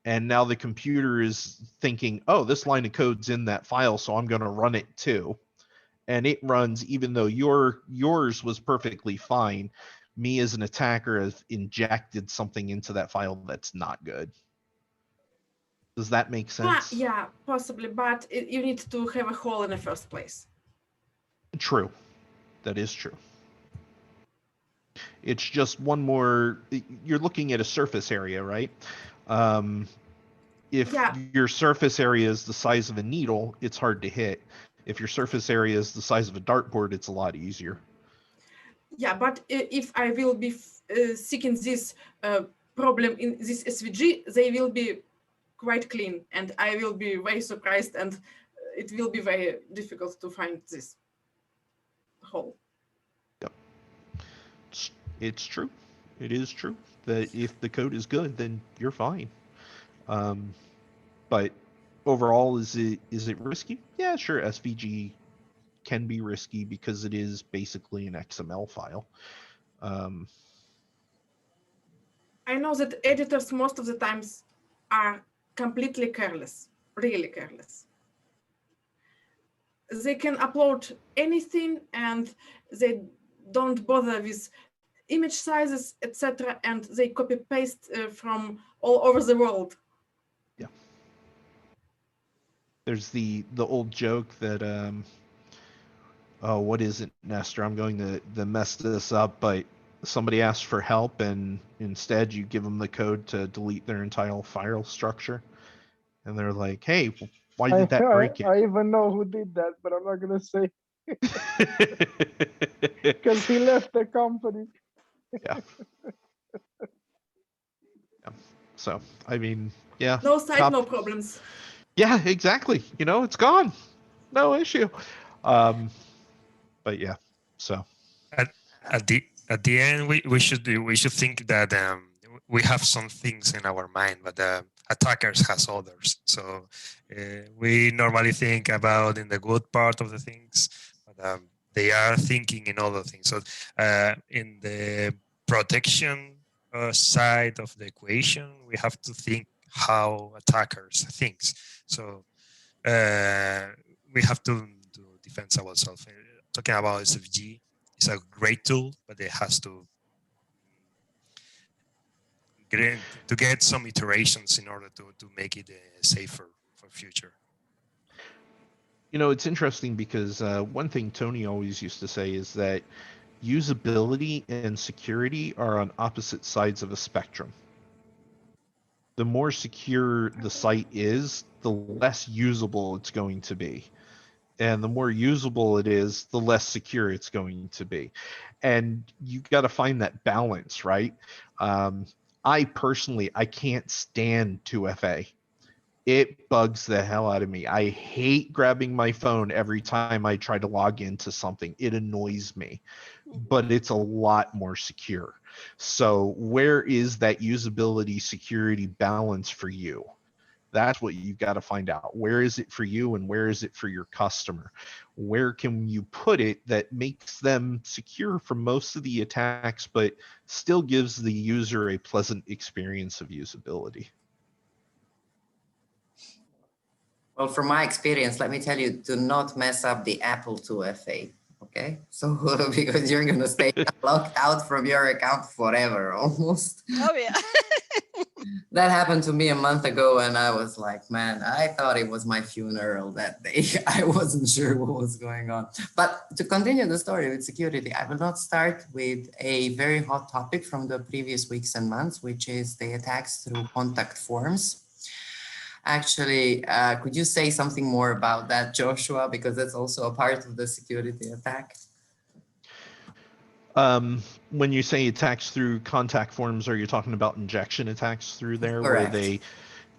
And now the computer is thinking, oh, this line of code's in that file, so I'm going to run it too. And it runs even though yours was perfectly fine. Me as an attacker has injected something into that file that's not good. Does that make sense? Yeah, possibly, but you need to have a hole in the first place. True. That is true. It's just one more, you're looking at a surface area, right? If your surface area is the size of a needle, it's hard to hit. If your surface area is the size of a dartboard, it's a lot easier. Yeah, but if I will be seeking this problem in this SVG, they will be quite clean, and I will be very surprised, and it will be very difficult to find this hole. Yep. It's true. It is true that if the code is good, then you're fine. But overall, is it risky? Yeah, sure. SVG can be risky because it is basically an XML file. I know that editors most of the times are completely careless, really careless. They can upload anything and they don't bother with image sizes, etc., and they copy paste from all over the world. Yeah. There's the old joke that oh, what is it, Nestor? I'm going to mess this up, but somebody asks for help and instead you give them the code to delete their entire file structure. And they're like, hey, why did that break it? I even know who did that, but I'm not going to say because he left the company. Yeah. Yeah. So, I mean, yeah. No site, no problems. Yeah, exactly. You know, it's gone. No issue. But yeah, so. At the end, we should think that we have some things in our mind, but attackers has others. So we normally think about in the good part of the things, but they are thinking in other things. So in the protection side of the equation, we have to think how attackers think. So we have to defend ourselves. Talking about SFG, it's a great tool, but it has to get some iterations in order to make it safer for future. You know, it's interesting because one thing Tony always used to say is that usability and security are on opposite sides of a spectrum. The more secure the site is, the less usable it's going to be. And the more usable it is, the less secure it's going to be. And you got to find that balance, right? I personally, I can't stand 2FA. It bugs the hell out of me. I hate grabbing my phone every time I try to log into something. It annoys me, but it's a lot more secure. So where is that usability security balance for you? That's what you've got to find out. Where is it for you and where is it for your customer? Where can you put it that makes them secure from most of the attacks, but still gives the user a pleasant experience of usability? Well, from my experience, let me tell you, do not mess up the Apple 2FA. Okay, so because you're gonna stay locked out from your account forever, almost. Oh yeah. That happened to me a month ago, and I was like, man, I thought it was my funeral that day. I wasn't sure what was going on. But to continue the story with security, I will not start with a very hot topic from the previous weeks and months, which is the attacks through contact forms. Actually, could you say something more about that, Joshua? Because that's also a part of the security attack. When you say attacks through contact forms, are you talking about injection attacks through there? Correct. Where they,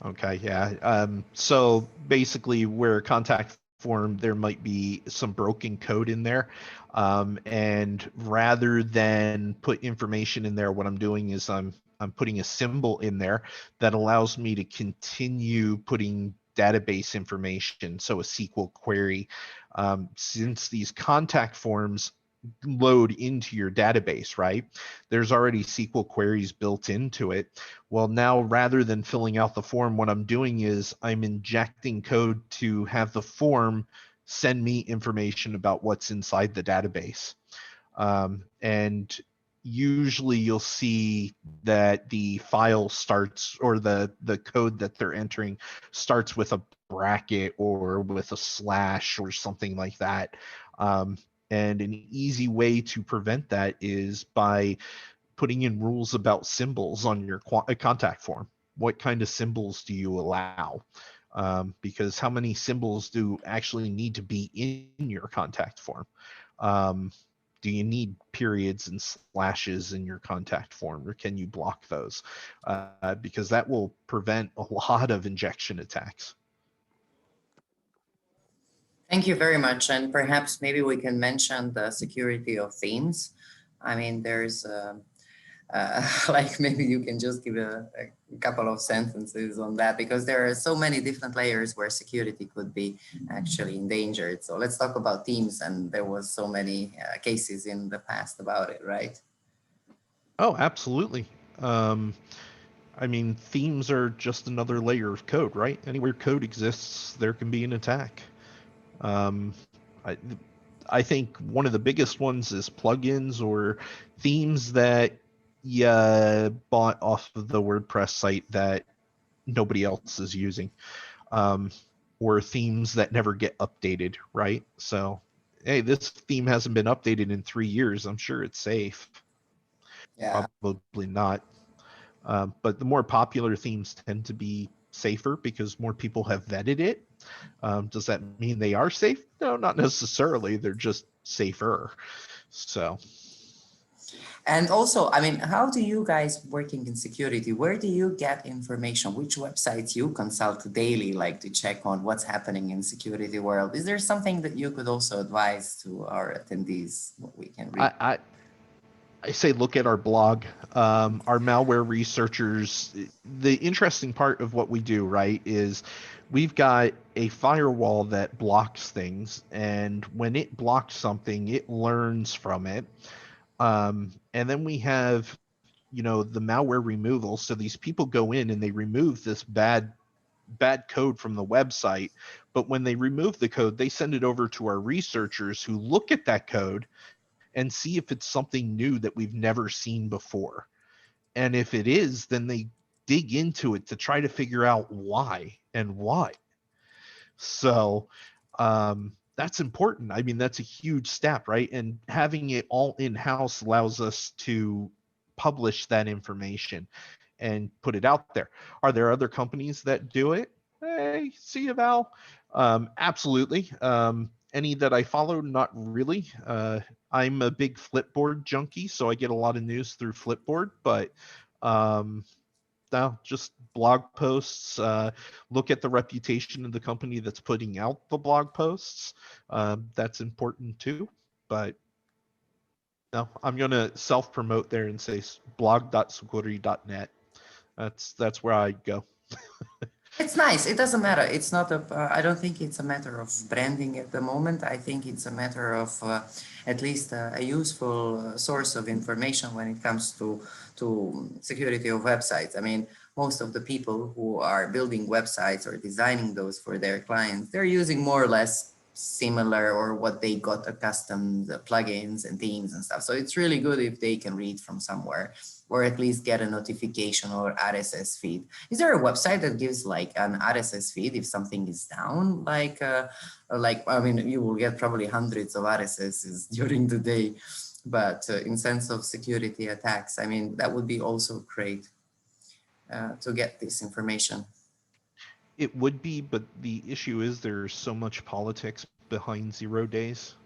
okay, yeah. So basically where a contact form, there might be some broken code in there. And rather than put information in there, what I'm doing is I'm putting a symbol in there that allows me to continue putting database information. So a SQL query, since these contact forms load into your database, right? There's already SQL queries built into it. Well, now rather than filling out the form, what I'm doing is I'm injecting code to have the form send me information about what's inside the database. And usually you'll see that the file starts, or the code that they're entering starts with a bracket or with a slash or something like that. And an easy way to prevent that is by putting in rules about symbols on your contact form. What kind of symbols do you allow? Because how many symbols do actually need to be in your contact form? Do you need periods and slashes in your contact form, or can you block those? Because that will prevent a lot of injection attacks. Thank you very much. And perhaps maybe we can mention the security of themes. I mean, there's like maybe you can just give a couple of sentences on that, because there are so many different layers where security could be actually endangered. So let's talk about themes. And there was so many cases in the past about it, right? Oh, absolutely. I mean, themes are just another layer of code, right? Anywhere code exists, there can be an attack. I think one of the biggest ones is plugins or themes that you bought off of the WordPress site that nobody else is using, or themes that never get updated, right? So, hey, this theme hasn't been updated in 3 years. I'm sure it's safe. Yeah. Probably not. But the more popular themes tend to be safer because more people have vetted it. Does that mean they are safe? No, not necessarily. They're just safer. So. And also, I mean, how do you guys working in security, where do you get information? Which websites you consult daily, like to check on what's happening in security world? Is there something that you could also advise to our attendees, what we can read? I say look at our blog. Our malware researchers, the interesting part of what we do, right, is we've got a firewall that blocks things, and when it blocks something, it learns from it. And then we have, the malware removal. So these people go in and they remove this bad code from the website, but when they remove the code, they send it over to our researchers who look at that code and see if it's something new that we've never seen before. And if it is, then they dig into it to try to figure out why and why. So that's important. I mean, that's a huge step, right? And having it all in-house allows us to publish that information and put it out there. Are there other companies that do it? Hey, see you, Val. Absolutely. Any that I follow, not really. I'm a big Flipboard junkie, so I get a lot of news through Flipboard, but No, just blog posts. Look at the reputation of the company that's putting out the blog posts. That's important too. But no, I'm going to self-promote there and say blog.sucuri.net. That's where I go. It's nice. It doesn't matter. It's not a. I don't think it's a matter of branding at the moment. I think it's a matter of at least a useful source of information when it comes to security of websites. I mean, most of the people who are building websites or designing those for their clients, they're using more or less similar or what they got accustomed plugins and themes and stuff. So it's really good if they can read from somewhere or at least get a notification or RSS feed. Is there a website that gives like an RSS feed if something is down? Like I mean, you will get probably hundreds of RSSs during the day, but in sense of security attacks, I mean, that would be also great to get this information. It would be, but the issue is there's so much politics behind 0 days.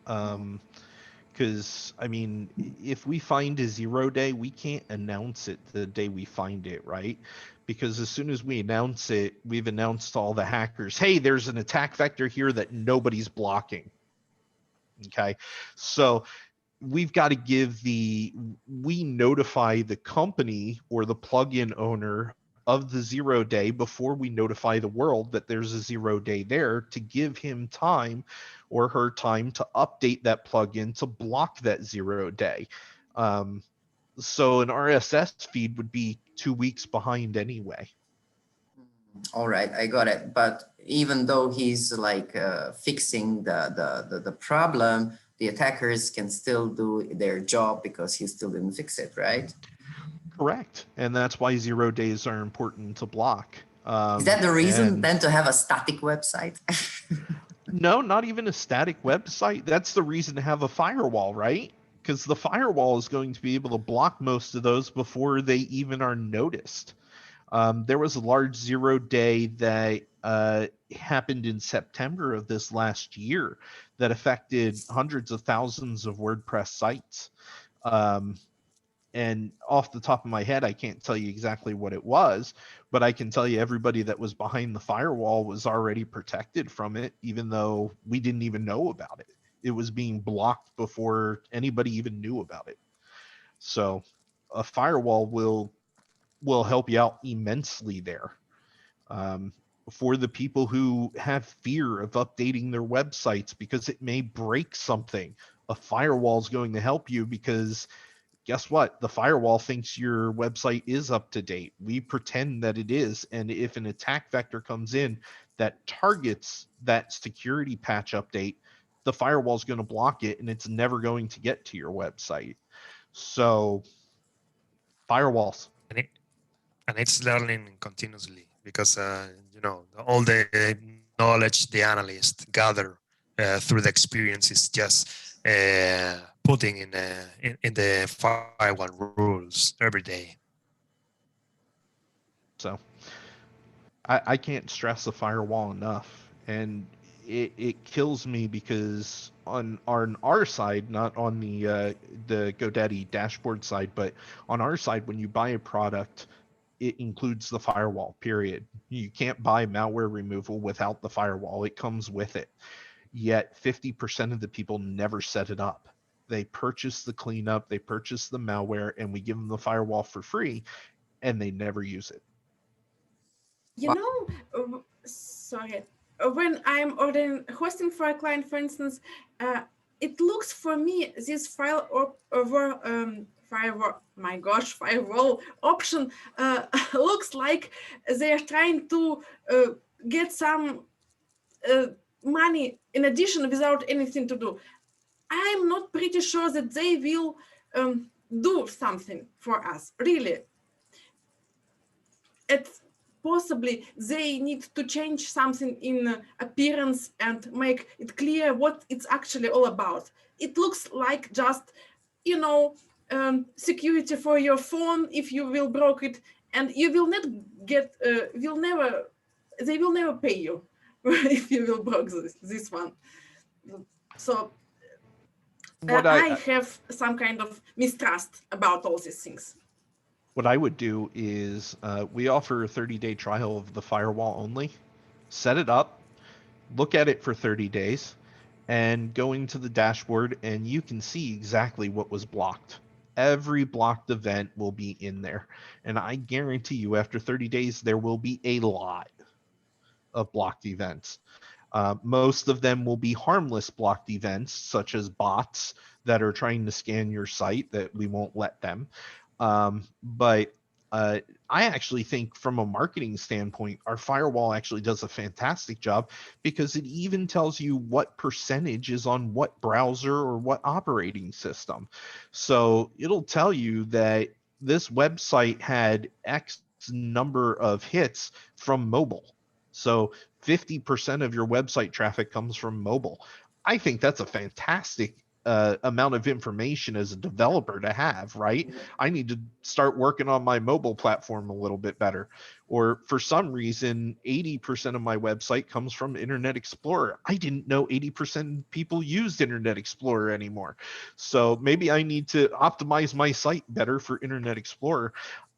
Because, I mean, if we find a 0 day, we can't announce it the day we find it, right? Because as soon as we announce it, we've announced to all the hackers, hey, there's an attack vector here that nobody's blocking. Okay, so we've got to we notify the company or the plugin owner of the 0 day before we notify the world that there's a 0 day there to give him time or her time to update that plugin to block that 0 day. So an RSS feed would be 2 weeks behind anyway. All right, I got it. But even though he's like fixing the problem, the attackers can still do their job because he still didn't fix it, right? Correct. And that's why 0 days are important to block. Is that the reason then to have a static website? No, not even a static website. That's the reason to have a firewall, right? Because the firewall is going to be able to block most of those before they even are noticed. There was a large 0 day that happened in September of this last year that affected hundreds of thousands of WordPress sites. And off the top of my head, I can't tell you exactly what it was, but I can tell you everybody that was behind the firewall was already protected from it, even though we didn't even know about it. It was being blocked before anybody even knew about it. So a firewall will help you out immensely there. For the people who have fear of updating their websites because it may break something, a firewall is going to help you because guess what? The firewall thinks your website is up to date. We pretend that it is. And if an attack vector comes in that targets that security patch update, the firewall is going to block it and it's never going to get to your website. So firewalls. And it's learning continuously because, all the knowledge the analysts gather through the experience is just putting in the firewall rules every day. So I can't stress the firewall enough, and it kills me because on our side, not on the GoDaddy dashboard side, but on our side, when you buy a product, it includes the firewall, period. You can't buy malware removal without the firewall. It comes with it. Yet 50% of the people never set it up. They purchase the cleanup, they purchase the malware, and we give them the firewall for free, and they never use it. You know, sorry, when I'm ordering hosting for a client, for instance, it looks for me this firewall option looks like they're trying to get some money in addition without anything to do. I'm not pretty sure that they will do something for us, really. It's possibly they need to change something in appearance and make it clear what it's actually all about. It looks like just, security for your phone if you will broke it, and you will not get, they will never pay you if you will broke this one. So I have some kind of mistrust about all these things. what I would do is we offer a 30-day trial of the firewall only. Set it up, look at it for 30 days, and go into the dashboard, and you can see exactly what was blocked. Every blocked event will be in there. And I guarantee you, after 30 days, there will be a lot of blocked events. Most of them will be harmless blocked events, such as bots that are trying to scan your site that we won't let them. But I actually think from a marketing standpoint, our firewall actually does a fantastic job because it even tells you what percentage is on what browser or what operating system. So it'll tell you that this website had X number of hits from mobile. So 50% of your website traffic comes from mobile. I think that's a fantastic amount of information as a developer to have, right? I need to start working on my mobile platform a little bit better. Or for some reason, 80% of my website comes from Internet Explorer. I didn't know 80% of people used Internet Explorer anymore. So maybe I need to optimize my site better for Internet Explorer.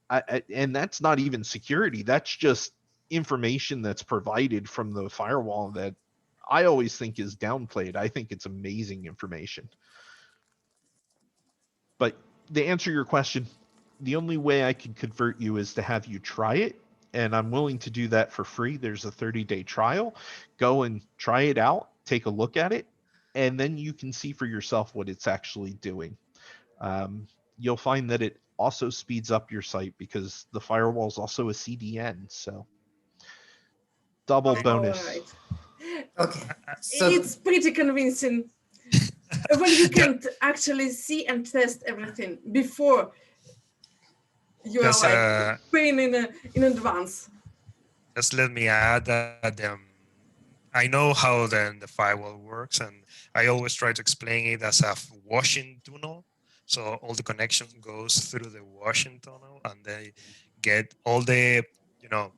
And that's not even security. That's just information that's provided from the firewall that I always think is downplayed. I think it's amazing information. But to answer your question, the only way I can convert you is to have you try it. And I'm willing to do that for free. There's a 30-day trial. Go and try it out, take a look at it, and then you can see for yourself what it's actually doing. You'll find that it also speeds up your site because the firewall is also a CDN. So double bonus. All right. Okay. So It's pretty convincing when you can actually see and test everything before you are Just, like paying in advance. just let me add that I know how the firewall works, and I always try to explain it as a washing tunnel. So all the connection goes through the washing tunnel, and they get all the, all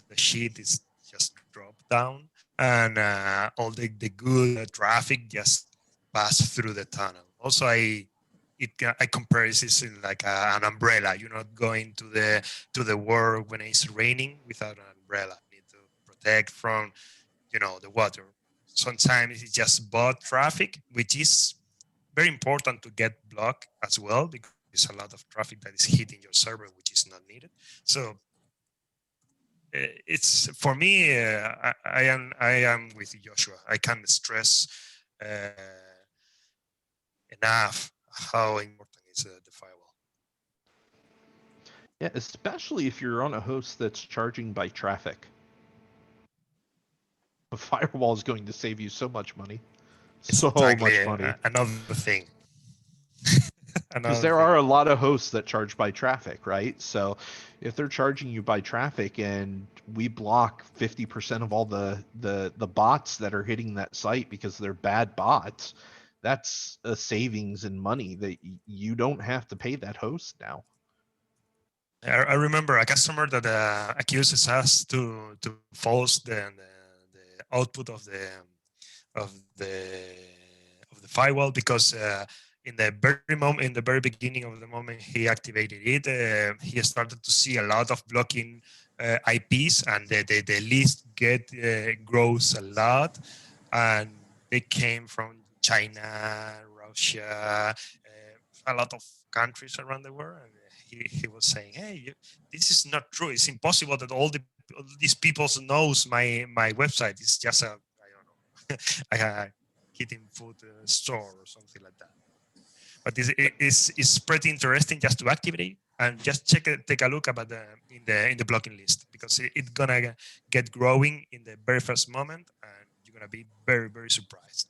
the shit is just dropped down, and all the good traffic just pass through the tunnel. Also, I compare this in like an umbrella. You're not going to the work when it's raining without an umbrella. You need to protect from the water. Sometimes it's just bot traffic, which is very important to get blocked as well, because there's a lot of traffic that is hitting your server, which is not needed. So it's for me, I am with Joshua. I can't stress enough how important is the firewall. Yeah, especially if you're on a host that's charging by traffic. A firewall is going to save you so much money. So Exactly, much money. Another thing. Because there are a lot of hosts that charge by traffic, right? So if they're charging you by traffic and we block 50% of all the bots that are hitting that site because they're bad bots, that's a savings in money that you don't have to pay that host now. I remember a customer that accuses us to false the output of the firewall because in the very beginning of the moment he activated it, he started to see a lot of blocking IPs, and the list grows a lot, and they came from China, Russia, a lot of countries around the world. And he was saying, hey, this is not true. It's impossible that all these people knows my website. It's just a, I don't know, a eating food store or something like that. But it's pretty interesting just to activate and just take a look about in the blocking list, because it's gonna get growing in the very first moment, and you're gonna be very, very surprised.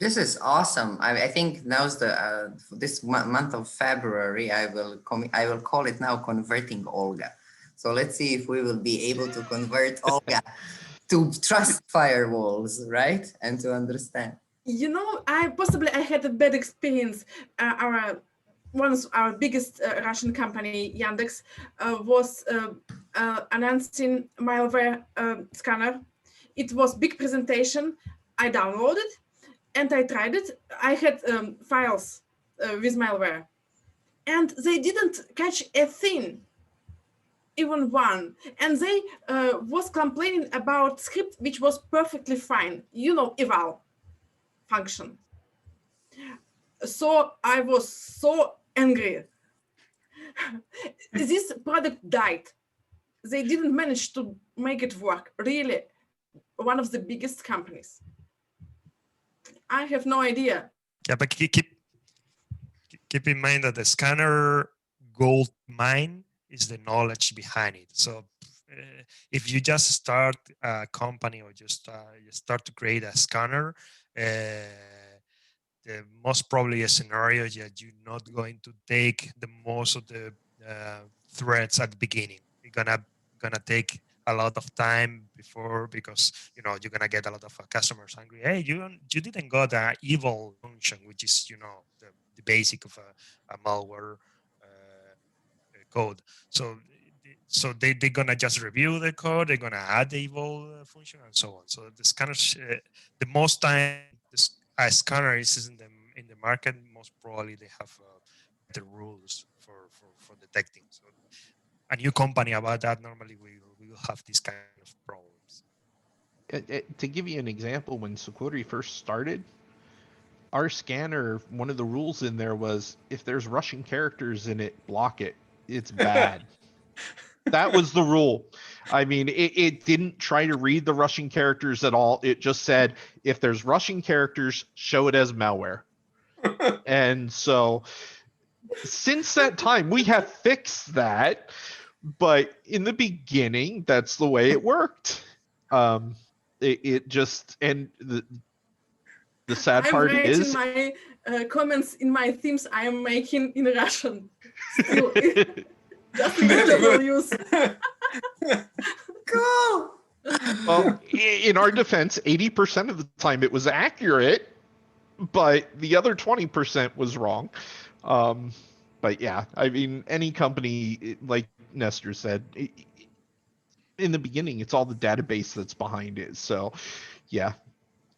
this is awesome. I think now's the this month of February. I will call it now converting Olga. So let's see if we will be able to convert Olga to trust firewalls, right? And to understand. I had a bad experience. One of our biggest Russian company, Yandex, was announcing malware scanner. It was big presentation. I downloaded and I tried it. I had files with malware. and they didn't catch a thing, even one. And they was complaining about script which was perfectly fine, eval function. So I was so angry. This product died. They didn't manage to make it work. Really, one of the biggest companies. I have no idea. Yeah, but keep in mind that the scanner gold mine is the knowledge behind it. So if you just start a company or just you start to create a scanner, the most probably a scenario is that you're not going to take the most of the threads at the beginning. You're gonna take a lot of time before, because you're gonna get a lot of customers angry. Hey, you didn't got an evil function, which is the basic of a malware code. So they're gonna just review the code. They're gonna add the evil function and so on. So the scanners, the most time a scanner is in the market, most probably they have better rules for detecting. So a new company about that normally we will have these kind of problems. To give you an example, when Security first started, our scanner, one of the rules in there was if there's Russian characters in it, block it. It's bad. That was the rule. I mean, it didn't try to read the Russian characters at all. It just said, if there's Russian characters, show it as malware. And so since that time, we have fixed that. But in the beginning, that's the way it worked. It just, and the sad part is, I'm writing my comments in my themes I am making in Russian. Still, just in general use. Cool. well, in our defense, 80% of the time it was accurate, but the other 20% was wrong. But yeah, I mean, any company, like Nestor said, in the beginning, it's all the database that's behind it. So yeah,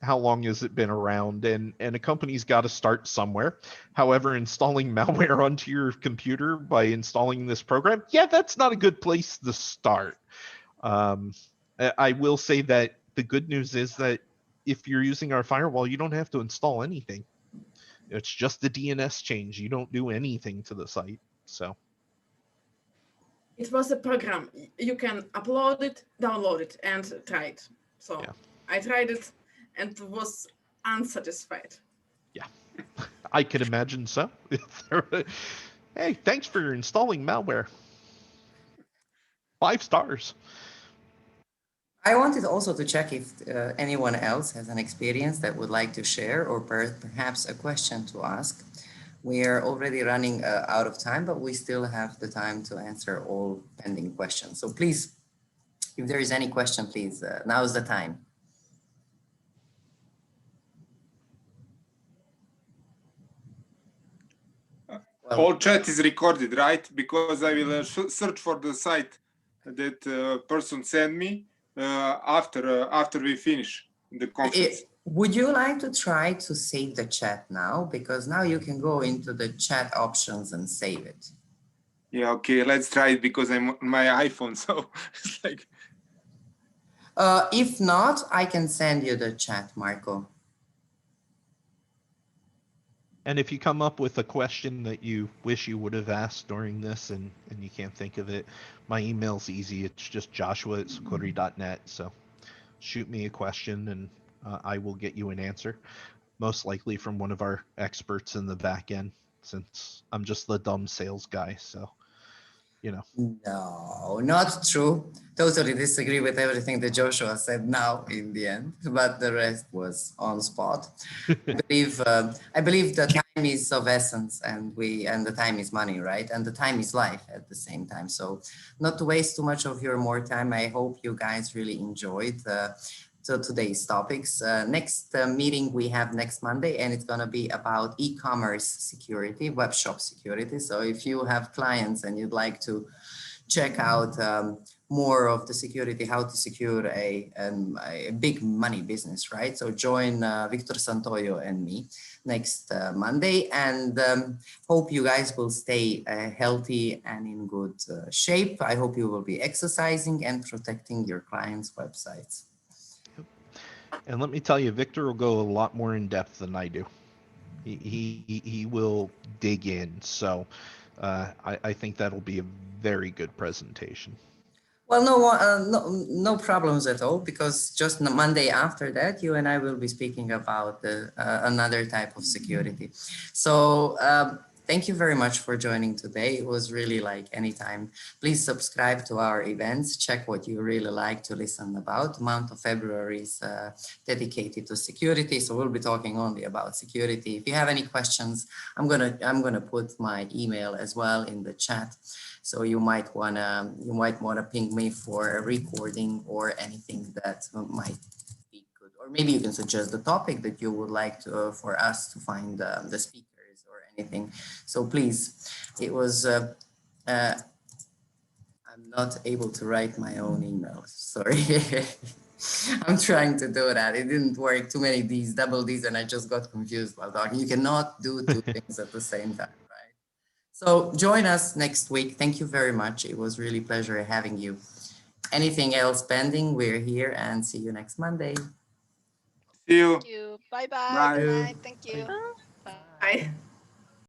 how long has it been around? And a company's got to start somewhere. However, installing malware onto your computer by installing this program, yeah, that's not a good place to start. I will say that the good news is that if you're using our firewall, you don't have to install anything. It's just the DNS change. You don't do anything to the site. So it was a program. You can upload it, download it, and try it. So yeah. I tried it and was unsatisfied. Yeah, I can imagine so. Hey, thanks for installing malware. 5 stars. I wanted also to check if anyone else has an experience that would like to share, or perhaps a question to ask. We are already running out of time, but we still have the time to answer all pending questions. So please, if there is any question, please, now is the time. Well, all chat is recorded, right? Because I will search for the site that person sent me after we finish the conference. Would you like to try to save the chat now? Because now you can go into the chat options and save it. Yeah, okay, let's try it because I'm on my iPhone, so it's like... if not, I can send you the chat, Marco. And if you come up with a question that you wish you would have asked during this and you can't think of it, my email's easy. It's just joshua@security.net. So shoot me a question and I will get you an answer, most likely from one of our experts in the back end, since I'm just the dumb sales guy. So, you know. No, not true. Totally disagree with everything that Joshua said now in the end, but the rest was on spot. I believe the time is of essence, and the time is money, right? And the time is life at the same time. So not to waste too much of your more time, I hope you guys really enjoyed today's topics. Next meeting we have next Monday, and it's going to be about e-commerce security, web shop security. So if you have clients and you'd like to check out more of the security, how to secure a big money business, right? So join Victor Santoyo and me next Monday, and hope you guys will stay healthy and in good shape. I hope you will be exercising and protecting your clients' websites. And let me tell you, Victor will go a lot more in depth than I do. He will dig in. So I think that'll be a very good presentation. Well, no problems at all, because just the Monday after that, you and I will be speaking about another type of security. So thank you very much for joining today. It was really like anytime. Please subscribe to our events. Check what you really like to listen about. The month of February is dedicated to security, so we'll be talking only about security. If you have any questions, I'm gonna put my email as well in the chat. So you might wanna ping me for a recording or anything that might be good, or maybe you can suggest the topic that you would like to for us to find the speakers or anything. So please, it was. I'm not able to write my own email. Sorry. I'm trying to do that. It didn't work. Too many D's, double D's, and I just got confused while talking. You cannot do two things at the same time. So join us next week. Thank you very much. It was really a pleasure having you. Anything else pending, we're here, and see you next Monday. See you. Thank you. Bye-bye. Bye. Good night. Thank you. Bye. Bye. Bye.